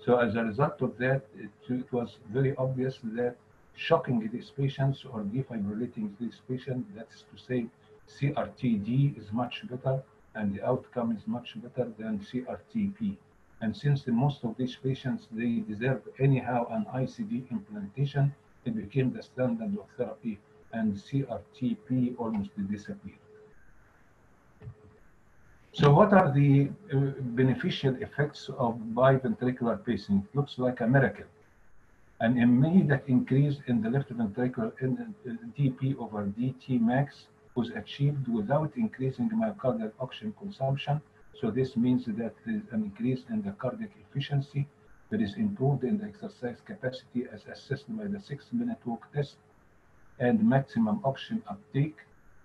So as a result of that, it was very obvious that shocking these patients or defibrillating these patients, that's to say CRT-D is much better and the outcome is much better than CRT-P. And since most of these patients, they deserve anyhow an ICD implantation, it became the standard of therapy and CRT-P almost disappeared. So what are the beneficial effects of biventricular pacing? It looks like a miracle. An immediate increase in the left ventricular dP over dt max was achieved without increasing myocardial oxygen consumption. So this means that there is an increase in the cardiac efficiency. There is improved in the exercise capacity as assessed by the 6-minute walk test and maximum oxygen uptake.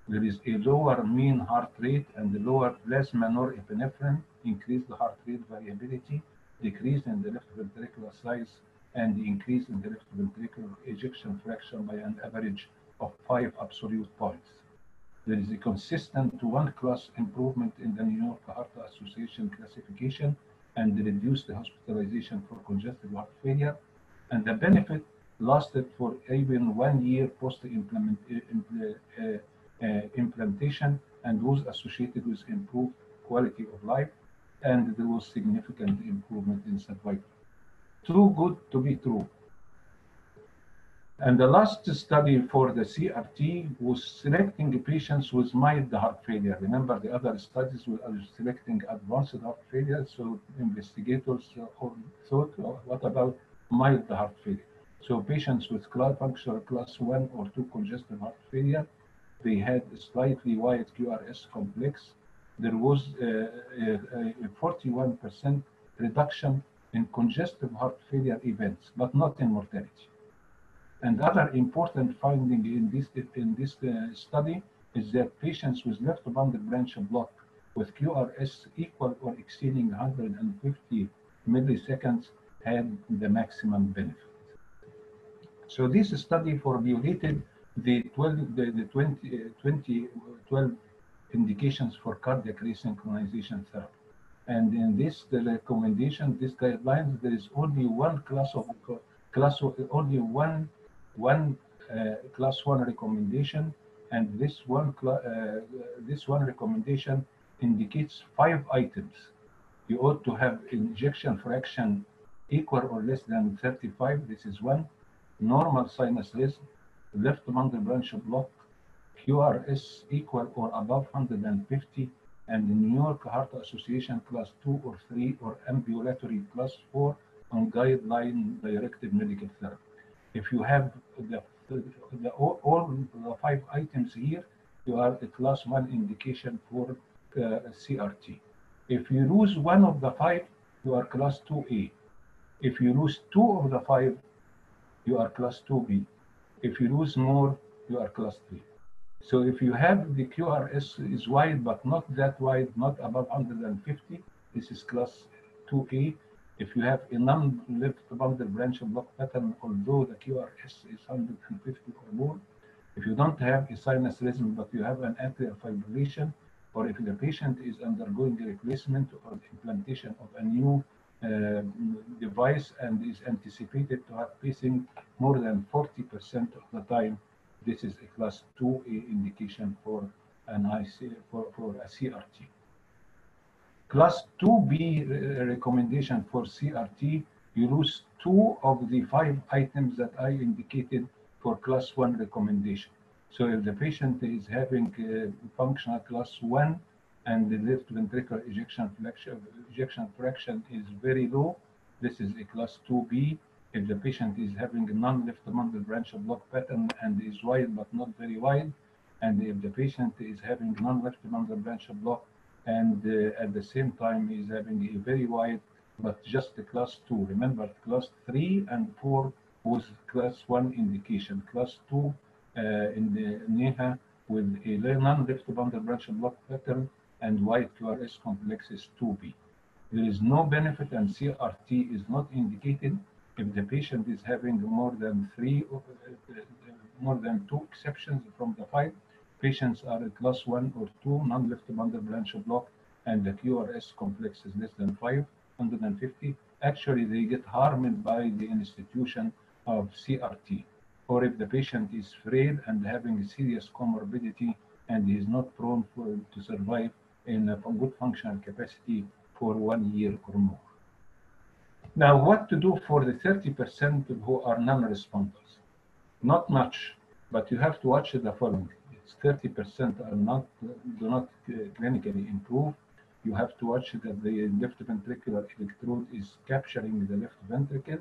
There is a lower mean heart rate and the lower plasma norepinephrine, increased heart rate variability, decrease in the left ventricular size, and the increase in the left ventricular ejection fraction by an average of 5 absolute points. There is a consistent one-class improvement in the New York Heart Association classification and the reduced hospitalization for congestive heart failure. And the benefit lasted for even 1 year post-implantation and was associated with improved quality of life, and there was significant improvement in survival. Too good to be true. And the last study for the CRT was selecting patients with mild heart failure. Remember, the other studies were selecting advanced heart failure, so investigators thought, what about mild heart failure? So patients with functional class 1 or 2 congestive heart failure, they had a slightly wide QRS complex. There was a 41% reduction in congestive heart failure events, but not in mortality. And other important finding in this study is that patients with left bundle branch block with QRS equal or exceeding 150 milliseconds had the maximum benefit. So this study formulated the 2012 indications for cardiac resynchronization therapy. And in this recommendation, this guidelines, there is only one class 1 recommendation, and this one recommendation indicates 5 items. You ought to have ejection fraction equal or less than 35. This is 1. Normal sinus rhythm, left bundle branch block, QRS equal or above 150, and the New York Heart Association class 2 or 3 or ambulatory class 4 on guideline directed medical therapy. If you have all the 5 items here, you are a class 1 indication for CRT. If you lose one of the 5, you are class 2A. If you lose 2 of the 5, you are class 2B. If you lose more, you are class 3. So if you have the QRS is wide, but not that wide, not above 150, this is class 2A. If you have a non-left bundle branch block pattern, although the QRS is 150 or more, if you don't have a sinus rhythm, but you have an atrial fibrillation, or if the patient is undergoing a replacement or implantation of a new device and is anticipated to have pacing more than 40% of the time, this is a class 2A indication for an for a CRT. Class 2B recommendation for CRT, you lose 2 of the 5 items that I indicated for class 1 recommendation. So if the patient is having functional class 1 and the left ventricular ejection fraction is very low, this is a class 2B. If the patient is having a non-left bundle branch block pattern and is wide but not very wide, and if the patient is having non-left bundle branch block and at the same time is having a very wide but just a class 2. Remember, class 3 and 4 was class 1 indication. Class 2 in the NEHA with a non-left bundle branch block pattern and wide QRS complex is 2B. There is no benefit and CRT is not indicated if the patient is having more than 2 exceptions from the 5. Patients are at class 1 or 2 non-left bundle branch block and the QRS complex is less than 550. Actually, they get harmed by the institution of CRT. Or if the patient is frail and having a serious comorbidity and is not prone to survive in a good functional capacity for 1 year or more. Now, what to do for the 30% who are non-responders? Not much, but you have to watch the following. It's 30% do not clinically improve. You have to watch that the left ventricular electrode is capturing the left ventricle.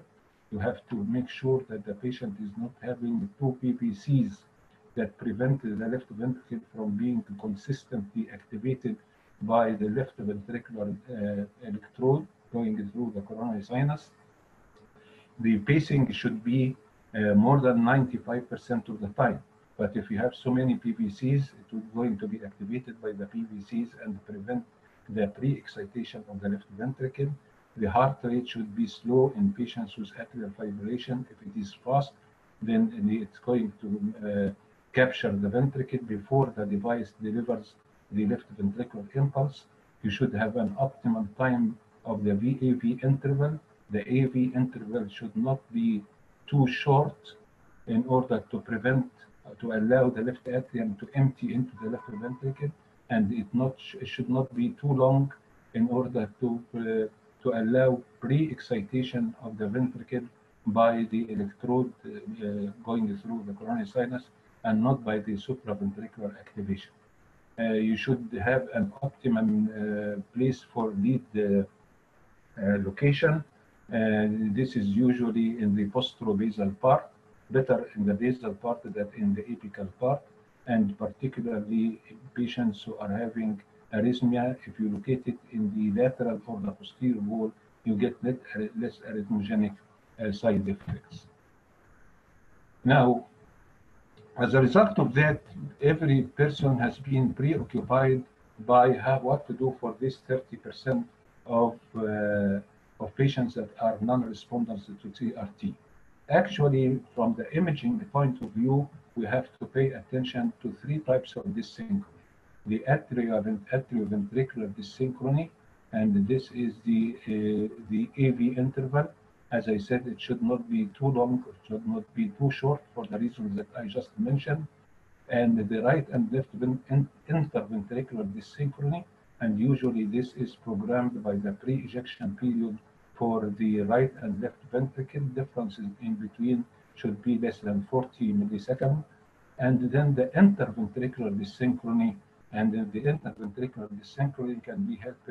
You have to make sure that the patient is not having 2 PVCs that prevent the left ventricle from being consistently activated by the left ventricular electrode going through the coronary sinus. The pacing should be more than 95% of the time. But if you have so many PVCs, it is going to be activated by the PVCs and prevent the pre-excitation of the left ventricle. The heart rate should be slow in patients with atrial fibrillation. If it is fast, then it's going to capture the ventricle before the device delivers the left ventricular impulse. You should have an optimum time of the VAV interval. The AV interval should not be too short in order to to allow the left atrium to empty into the left ventricle, and it should not be too long in order to allow pre-excitation of the ventricle by the electrode going through the coronary sinus and not by the supraventricular activation. You should have an optimum place for lead location. This is usually in the posterobasal part, better in the basal part than in the apical part, and particularly patients who are having arrhythmia, if you locate it in the lateral or the posterior wall, you get less arrhythmogenic side effects. Now, as a result of that, every person has been preoccupied by what to do for this 30% of patients that are non-responders to CRT. Actually, from the imaging point of view, we have to pay attention to 3 types of dyssynchrony. The atrioventricular dyssynchrony, and this is the AV interval. As I said, it should not be too long, it should not be too short for the reasons that I just mentioned. And the right and left interventricular dyssynchrony, and usually this is programmed by the pre-ejection period for the right and left ventricle. Differences in between should be less than 40 milliseconds. And then the interventricular dyssynchrony, and the interventricular dyssynchrony can be helped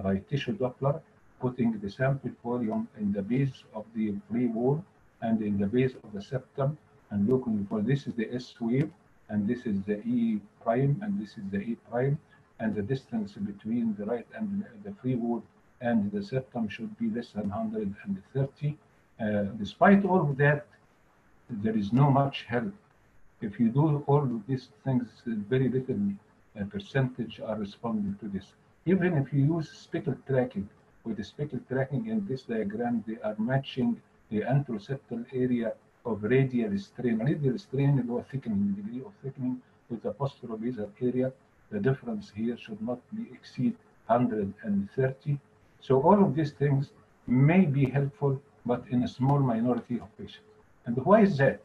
by tissue Doppler, putting the sample volume in the base of the free wall and in the base of the septum, and looking for this is the S wave, and this is the E prime, and this is the E prime, and the distance between the right and the free wall and the septum should be less than 130. Despite all of that, there is no much help. If you do all of these things, very little percentage are responding to this. Even if you use speckle tracking, with the speckle tracking in this diagram, they are matching the anteroseptal area of radial strain. Radial strain is thickening, the degree of thickening with the posterobasal area. The difference here should not exceed 130. So all of these things may be helpful, but in a small minority of patients. And why is that?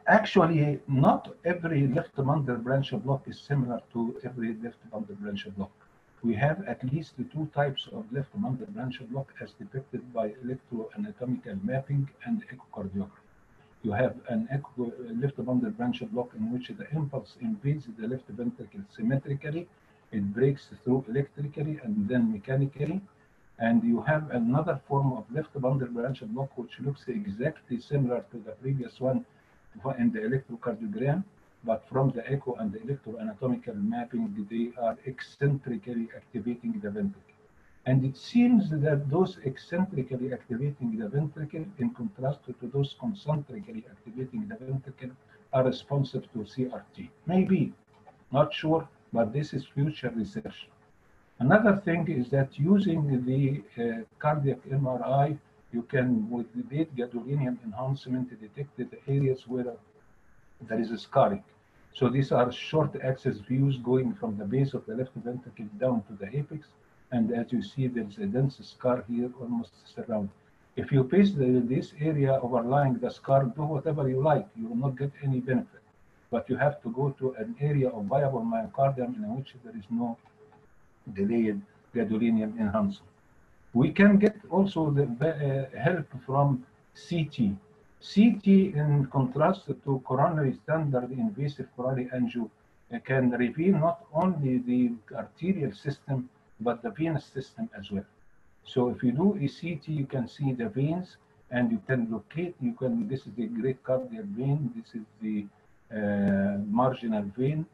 Actually, not every left bundle branch block is similar to every left bundle branch block. We have at least 2 types of left bundle branch block as depicted by electroanatomical mapping and echocardiography. You have an left bundle branch block in which the impulse invades the left ventricle symmetrically, it breaks through electrically and then mechanically. And you have another form of left bundle branch block which looks exactly similar to the previous one in the electrocardiogram, but from the echo and the electroanatomical mapping, they are eccentrically activating the ventricle. And it seems that those eccentrically activating the ventricle, in contrast to those concentrically activating the ventricle, are responsive to CRT. Maybe, not sure, but this is future research. Another thing is that using the cardiac MRI, you can, with the beta gadolinium enhancement, detect the areas where there is a scarring. So these are short axis views going from the base of the left ventricle down to the apex. And as you see, there is a dense scar here almost surrounded. If you paste this area overlying the scar, do whatever you like, you will not get any benefit. But you have to go to an area of viable myocardium in which there is no delayed gadolinium enhancement. We can get also the help from CT. CT, in contrast to coronary standard invasive coronary angio, can reveal not only the arterial system, but the venous system as well. So if you do a CT, you can see the veins and you can locate, this is the great cardiac vein, this is the marginal vein,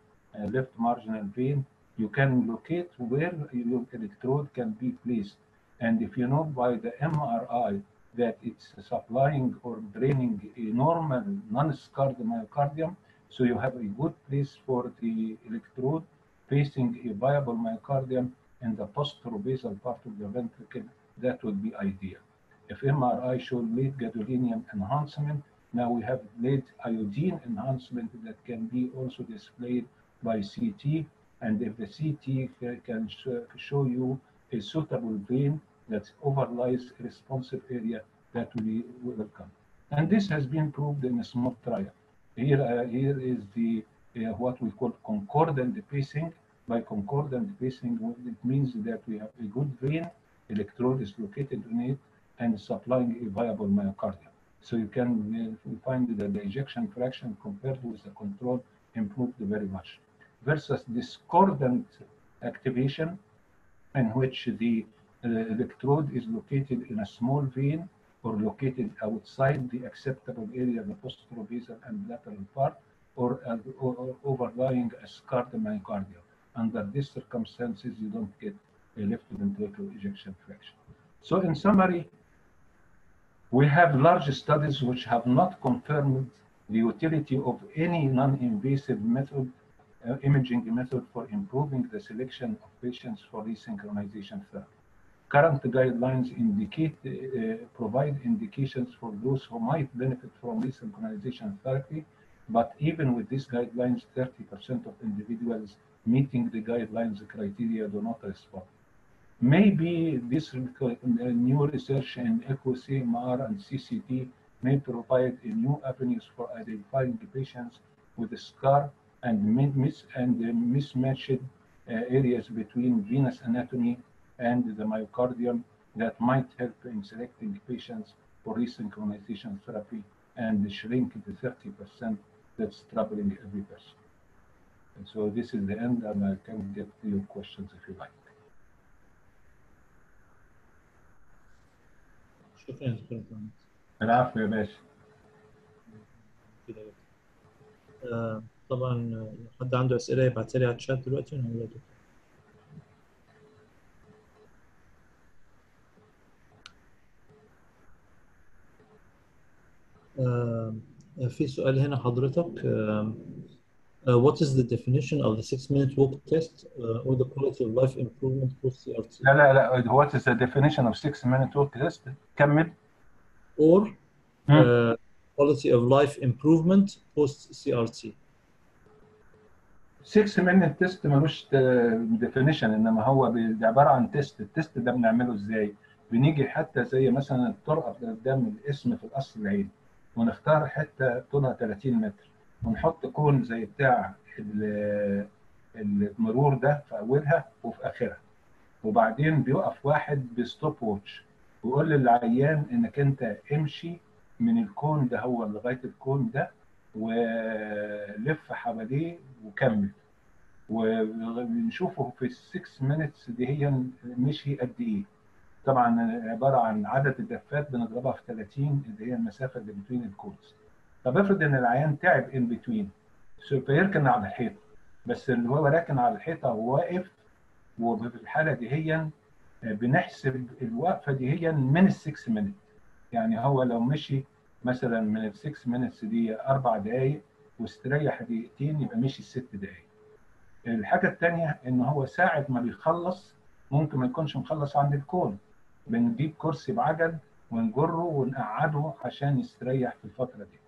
left marginal vein. You can locate where your electrode can be placed. And if you know by the MRI that it's supplying or draining a normal non-scarred myocardium, so you have a good place for the electrode facing a viable myocardium in the posterobasal part of the ventricle, that would be ideal. If MRI showed late gadolinium enhancement, now we have late iodine enhancement that can be also displayed by CT. And if the CT can show you a suitable vein that overlies a responsive area, that will be welcome. And this has been proved in a small trial. Here is the what we call concordant pacing. By concordant pacing, it means that we have a good vein, electrode is located in it, and supplying a viable myocardium. So you can find that the ejection fraction compared with the control improved very much. Versus discordant activation, in which the electrode is located in a small vein or located outside the acceptable area of the posterobasal and lateral part, or overlying a scarred myocardium. Under these circumstances, you don't get a left ventricular ejection fraction. So in summary, we have large studies which have not confirmed the utility of any non-invasive method, imaging method, for improving the selection of patients for resynchronization therapy. Current guidelines provide indications for those who might benefit from resynchronization therapy, but even with these guidelines, 30% of individuals meeting the guidelines criteria do not respond. Maybe this new research in echo, CMR, and CCT may provide a new avenues for identifying the patients with a scar and mismatched areas between venous anatomy and the myocardium that might help in selecting patients for resynchronization therapy and shrink the 30% that's troubling every person. And so this is the end, and I can get to your questions if you like. شكرا دكتور محمد. العفو يا باشا. طبعا لو حد عنده اسئله يبعتها لي على الشات دلوقتي وانا هقول له. في سؤال هنا حضرتك. What is the definition of the 6-minute walk test or the quality of life improvement post CRT? لا what is the definition of 6-minute walk test? كمل. Or quality of life improvement post CRT. 6-minute test ملوش definition، انما هو عباره عن تيست. التيست ده بنعمله ازاي؟ بنيجي حتى زي مثلا الطرقه قدام الاسم في القصر العيني، ونختار حته طولها 30 متر، ونحط كون زي بتاع المرور ده في اولها وفي اخرها، وبعدين بيقف واحد بستوب ووتش ويقول للعيان انك انت امشي من الكون ده هو لغايه الكون ده ولف حواليه وكمل. وبنشوفه في ال 6 minutes دي هي مشي قد ايه. طبعا عباره عن عدد الدفات بنضربها في 30 اللي هي المسافه اللي بين الكولز. طب افرض ان العيان تعب ان بتوين فيركن على الحيطه، بس اللي هو راكن على الحيطه وواقف، وفي الحاله دي هي بنحسب الوقفه دي هي من ال 6 minutes. يعني هو لو مشي مثلا من ال 6 minutes دي 4 دقائق واستريح دقيقتين يبقى مشي 6 دقائق. الحاجه الثانيه ان هو ساعه ما بيخلص ممكن ما يكونش مخلص عند الكون، بنجيب كرسي بعجل ونجره ونقعده عشان يستريح في الفتره دي.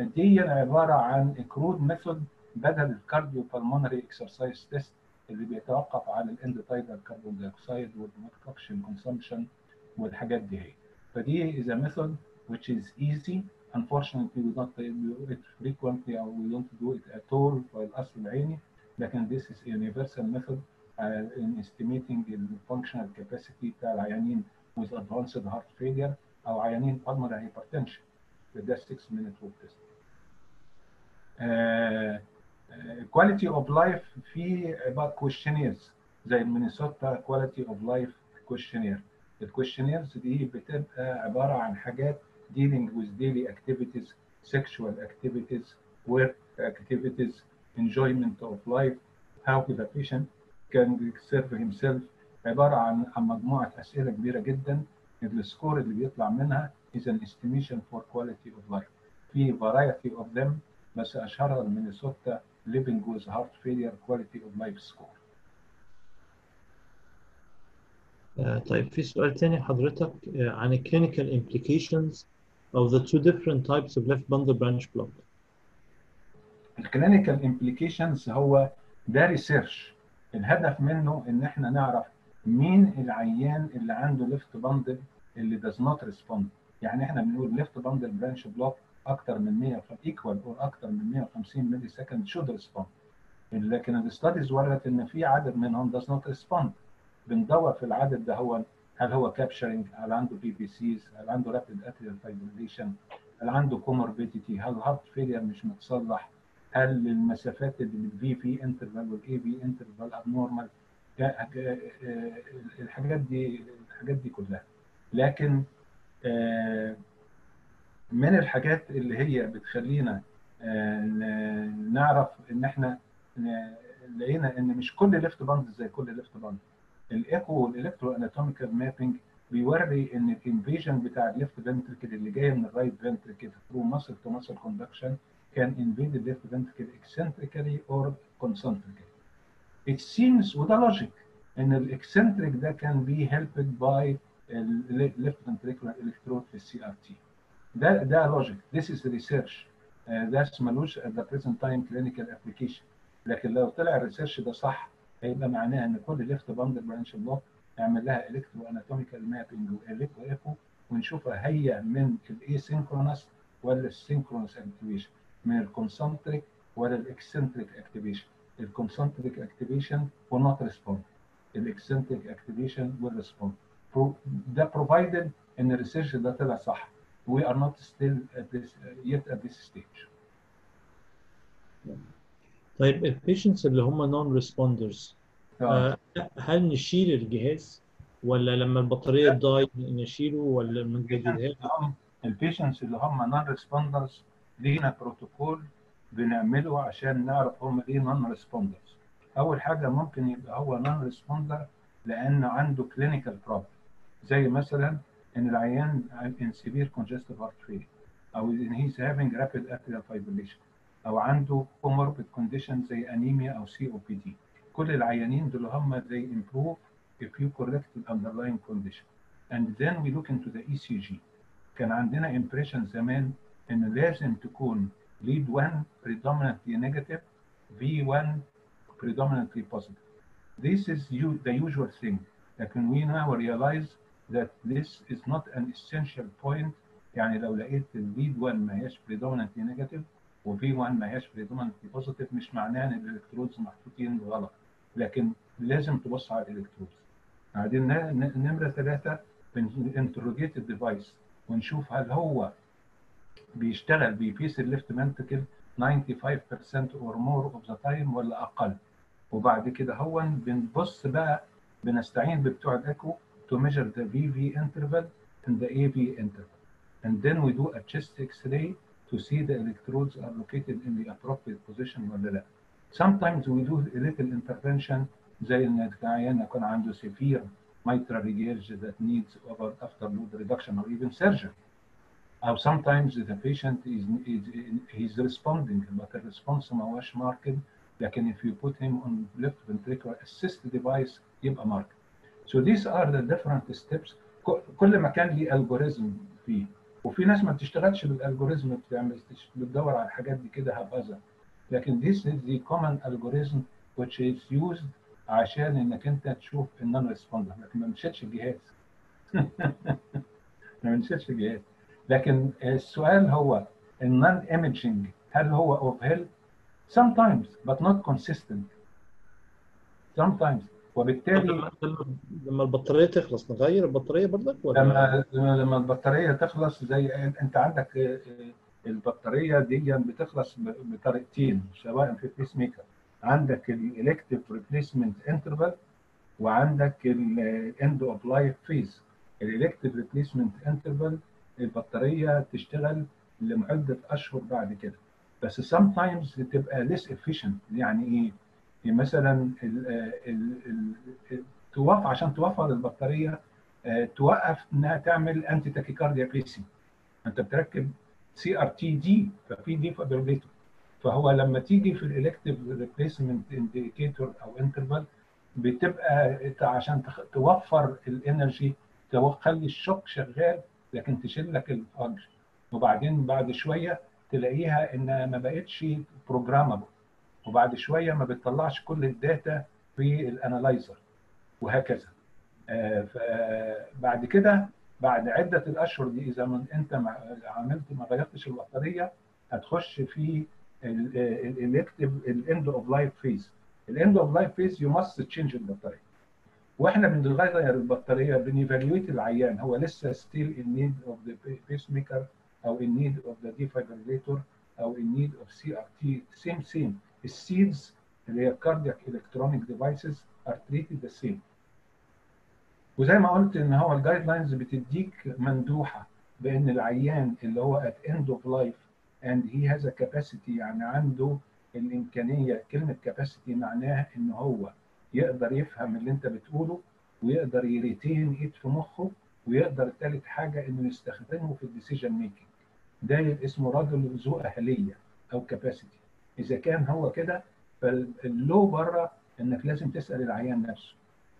دي عباره عن كرود ميثود بدل الكارديو بالمونري اكسرسايز تيست اللي بيتوقف على الاندوتايدال كربون دايوكسيد والماكروكسين كونسومشن والحاجات دي هي. فدي is a method which is easy. Unfortunately we don't do it frequently or we don't do it at all في القصر العيني، لكن this is a universal method in estimating the functional capacity بتاع العيانين with advanced heart failure او عيانين pulmonary hypertension. ده 6 minute walk test. quality of life في questionnaires زي المينيسوتا quality of life questionnaire. الكويشنيرز دي بتبقى عباره عن حاجات dealing with daily activities, sexual activities, work activities, enjoyment of life, how the patient can serve himself. عباره عن مجموعه اسئله كبيره جدا. السكور اللي بيطلع منها is an estimation for quality of life. في variety of them بس اشهرها المينيسوتا living with heart failure quality of life score. طيب في سؤال تاني حضرتك عن ال clinical implications of the two different types of left bundle branch block. الكلينيكال امبليكيشنز هو ده ريسيرش، الهدف منه ان احنا نعرف مين العيان اللي عنده ليفت باندل اللي داز نوت ريسبوند. يعني احنا بنقول ليفت باندل برانش بلوك اكتر من 100 ايكوال او اكتر من 150 ملي سكند شود ريسبوند، لكن الستاديز ورت ان في عدد منهم داز نوت ريسبوند. بندور في العدد ده هو هل هو كابشرنج، هل عنده بي بي سيز، هل عنده رابيد اتريال فايبريليشن، هل عنده كوموربيديتي، هل هارت فيلير مش متصلح، هل المسافات اللي بالفي في انترفال والاي في انترفال ابنورمال. الحاجات دي كلها. لكن من الحاجات اللي هي بتخلينا نعرف ان احنا لقينا ان مش كل ليفت باند زي كل ليفت باند. الايكو والالكترو اناتوميكال مابينج بيوري ان الانفيجن بتاع الليفت فنتركل اللي جايه من الرايت فنتركل ثرو ماسل تو ماسل كوندكشن كان invade the left ventricle eccentrically or concentrically. It seems وده لوجيك ان الاكسنتريك ده كان be helped by left ventricular electrode في السي ار تي. ده لوجيك. This is research. ده ملوش at the present time clinical application. لكن لو طلع الريسيرش ده صح هيبقى معناها ان كل ليفت باندل برانش بلوك نعمل لها الكترو اناتوميكال مابينج وايكو ونشوفها هي من الاسynchronous ولا السينكرونس اكتيفيشن، من الكونسنتريك ولا الاكسنتريك اكتيفيشن. الكونسنتريك اكتيفيشن will not respond. الاكسنتريك اكتيفيشن will respond. ده provided ان الريسيرش ده طلع صح. We are not still at this stage. طيب البيشنتس اللي هم نون ريسبوندرز هل نشيل الجهاز ولا لما البطاريه تضاي نشيله ولا ما نجددهاش؟ البيشنتس اللي هم نون ريسبوندرز لينا بروتوكول بنعمله عشان نعرف هم ليه نون ريسبوندرز. اول حاجه ممكن يبقى هو نون ريسبوندر لانه عنده كلينيكال بروبلم، زي مثلا ان العيان in severe congestive heart failure او ان he's having rapid atrial fibrillation او عنده comorbid condition زي انيميا او COPD. كل العيانين دول هم they improve if you correct the underlying condition. And then we look into the ECG. كان عندنا impression زمان ان لازم تكون lead 1 predominantly negative, V1 predominantly positive. This is the usual thing. لكن we now realize that this is not an essential point. يعني لو لقيت الليد 1 ما هياش predominantly negative وفي 1 ما هياش predominantly positive مش معناه ان الالكترودز محطوطين غلط، لكن لازم تبص على الالكترودز. بعدين نمره 3 بنinterrogate الديفايس ونشوف هل هو بيشتغل بيقيس الليفت فنتركل 95% or more of the time ولا اقل. وبعد كده هو بنبص بقى، بنستعين ببتوع الايكو to measure the VV interval and the AV interval. And then we do a chest X-ray to see the electrodes are located in the appropriate position ولا لا. Sometimes we do a little intervention زي ان العيان يكون عنده severe mitral regurg that needs afterload reduction or even surgery. Or sometimes the patient is responding but the response ما هوش marked، لكن if you put him on left ventricular assist device يبقى marked. So these are the different steps. كل ما كان ليه الجوريزم فيه، وفي ناس ما بتشتغلش بالالجوريزم، بتدور على الحاجات دي كده هبذا، لكن this is the common algorithm which is used عشان انك انت تشوف النون ريسبوندر، لكن ما مشيتش الجهاز. ما مشيتش الجهاز. لكن السؤال هو النون ايميجينج هل هو اوف هيلب؟ sometimes but not consistent. sometimes. وبالتالي لما البطاريه تخلص نغير البطاريه برضك ولا؟ لما البطاريه تخلص، زي انت عندك البطاريه دي بتخلص بطريقتين سواء في البيس ميكر، عندك الالكتيف ريبليسمنت انترفال وعندك الاند اوف لايف فيز. الالكتيف ريبليسمنت انترفال البطاريه تشتغل لمده اشهر بعد كده، بس sometimes تبقى less efficient. يعني ايه؟ مثلا توقف عشان توفر البطاريه، توقف انها تعمل انتي تاكيكارديا بيسنج. انت بتركب CRT ففي ديفابريليتور، فهو لما تيجي في الالكتيف ريبليسمنت انديكيتور او انترفال بتبقى عشان توفر الانرجي، تخلي الشوك شغال لكن تشيل لك الفانكشن، وبعدين بعد شويه تلاقيها انها ما بقتش بروجرامبل، وبعد شويه ما بتطلعش كل الداتا في الانالايزر وهكذا. بعد كده بعد عده الاشهر دي اذا ما انت ما غيرتش البطاريه هتخش في الالكتيف الاند اوف لايف فيز. الاند اوف لايف فيز يو ماست تشينج البطاريه، واحنا بنغير البطاريه بنيفالويت العيان هو لسه ستيل ان نيد اوف ذا بيس ميكر او ان نيد اوف ذا ديفايبريليتور او ان نيد اوف CRT. سيم السيدز اللي هي كاردياك الكترونيك ديفايسز ار تريتد ذا سيم. وزي ما قلت ان هو الجايد لاينز بتديك مندوحه بان العيان اللي هو ات اند اوف لايف اند هي هاز ا كاباسيتي، يعني عنده الامكانيه. كلمه كاباسيتي معناها ان هو يقدر يفهم اللي انت بتقوله ويقدر يريتين ايد في مخه، ويقدر ثالث حاجه انه يستخدمه في الديسيجن ميكنج. ده اسمه رجل ذو اهليه او كاباسيتي. اذا كان هو كده فاللو بره انك لازم تسال العيان نفسه.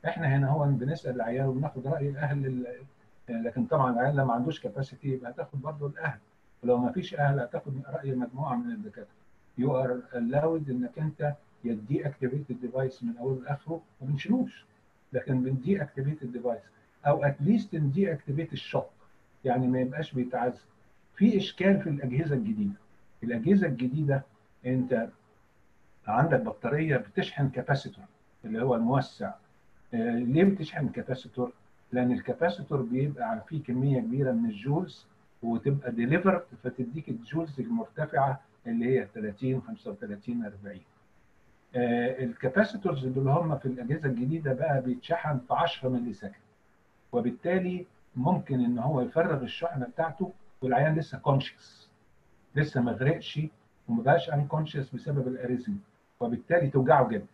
احنا هنا هو بنسال العيان وبناخد راي الاهل، لكن طبعا العيان لو ما عندوش كاباسيتي يبقى هتاخد برضه الاهل، ولو ما فيش اهل هتاخد راي مجموعه من الدكاتره. يو ار الاود انك انت يدي اكتيفيت الديفايس من اوله لاخره ما بنشيلوش، لكن بندي اكتيفيت الديفايس او اتليست ندي اكتيفيت الشوك، يعني ما يبقاش بيتعذب. في اشكال في الاجهزه الجديده. الاجهزه الجديده انت عندك بطاريه بتشحن كاباسيتور اللي هو الموسع. ليه بتشحن كاباسيتور؟ لان الكاباسيتور بيبقى فيه كميه كبيره من الجولز وتبقى ديليفرد فتديك الجولز المرتفعه اللي هي 30 35 40. الكاباسيتورز اللي هم في الاجهزه الجديده بقى بيتشحن في 10 ملي سكند، وبالتالي ممكن ان هو يفرغ الشحنه بتاعته والعيان لسه كونشس، لسه ما غرقش وما بقاش انكونشس بسبب الاريزم، وبالتالي توجعه جدا.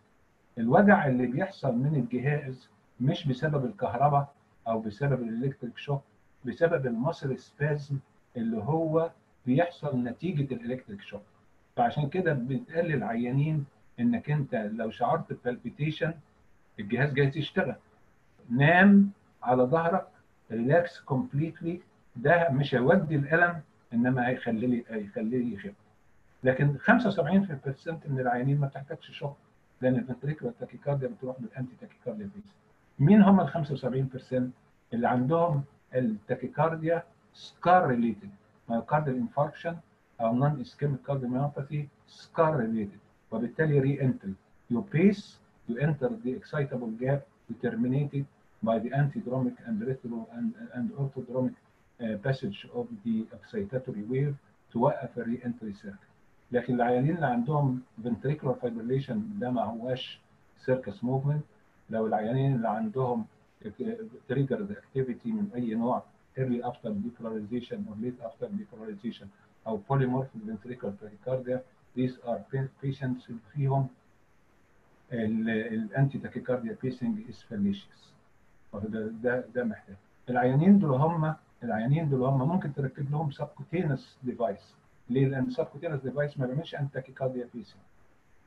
الوجع اللي بيحصل من الجهاز مش بسبب الكهرباء او بسبب الالكتريك شوك، بسبب الماسل سبازم اللي هو بيحصل نتيجه الالكتريك شوك. فعشان كده بتقال للعيانين انك انت لو شعرت ببالبيتيشن الجهاز جاي يشتغل، نام على ظهرك، ريلاكس كومبليتلي. ده مش هيودي الالم انما هيخليه يخف. لكن 75% من العيانين ما بتحتاجش شوك، لان الفنتريكولار تاكيكارديا بتروح بالانتي تاكيكارديا فيز. مين هم ال 75% اللي عندهم التاكيكارديا سكار ريليتد، مايوكارديال انفاركشن او نون اسكيميك كارديوميوباثي سكار ريليتد، وبالتالي ري انتري يو بيس يو انتر ذا اكسايتابل جاب determinated by the antidromic and and orthodromic passage of the excitatory wave توقف الري انتري سيركل. لكن العيانين اللي عندهم ventricular fibrillation ده ما هواش سيركس موفمنت. لو العيانين اللي عندهم triggered activity من اي نوع early after depolarization or late after depolarization او polymorphic ventricular tachycardia, these are patients اللي فيهم الانتي تاكيكارديا بيسنج از فاليشيس. ده محتاج. العيانين دول هم ممكن تركب لهم سبكوتينس ديفايس. ليه؟ لان السبكوتينس ديفايس ما بيعملش انتي تاكيكارديا بيسنج،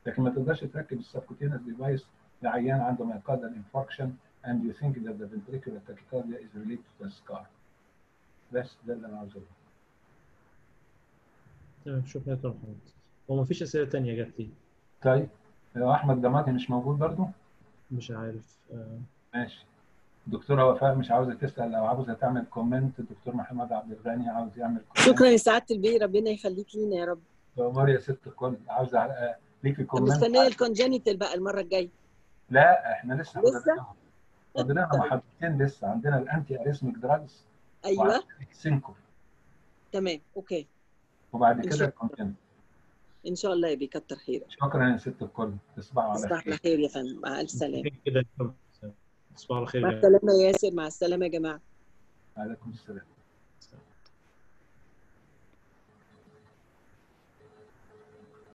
لكن ما تقدرش تركب السبكوتينس ديفايس لعيان عنده مايوكاردال انفاركشن and you think that the ventricular tachycardia is related to the scar. بس ده اللي انا عاوز اقوله. تمام، شكرا يا دكتور محمد. هو ما فيش اسئله ثانيه جت لي. طيب احمد جماعتي مش موجود برضو؟ مش عارف. ماشي. دكتوره وفاء مش عاوزه تسال او عاوزه تعمل كومنت. دكتور محمد عبد الغني عاوز يعمل كومنت. شكرا يا سعاده البيه، ربنا يخليك لينا يا رب. عمر يا ست الكل عاوزه ليكي كومنت. مستنيه الكونجنيتال بقى المره الجايه. لا احنا لسه فاضلنا طيب. محاضرتين لسه. عندنا الانتي اريثميك دراجز. ايوه سينكو. تمام اوكي. وبعد كده الكونتنت. ان شاء الله يا بيه، كتر خيرك. شكرا يا ست الكل. تصبحوا على خير. تصبح على خير يا فندم، مع الف سلامه. كده تصبحوا على خير. مع السلامه يا ياسر، مع السلامه يا جماعه. عليكم السلام.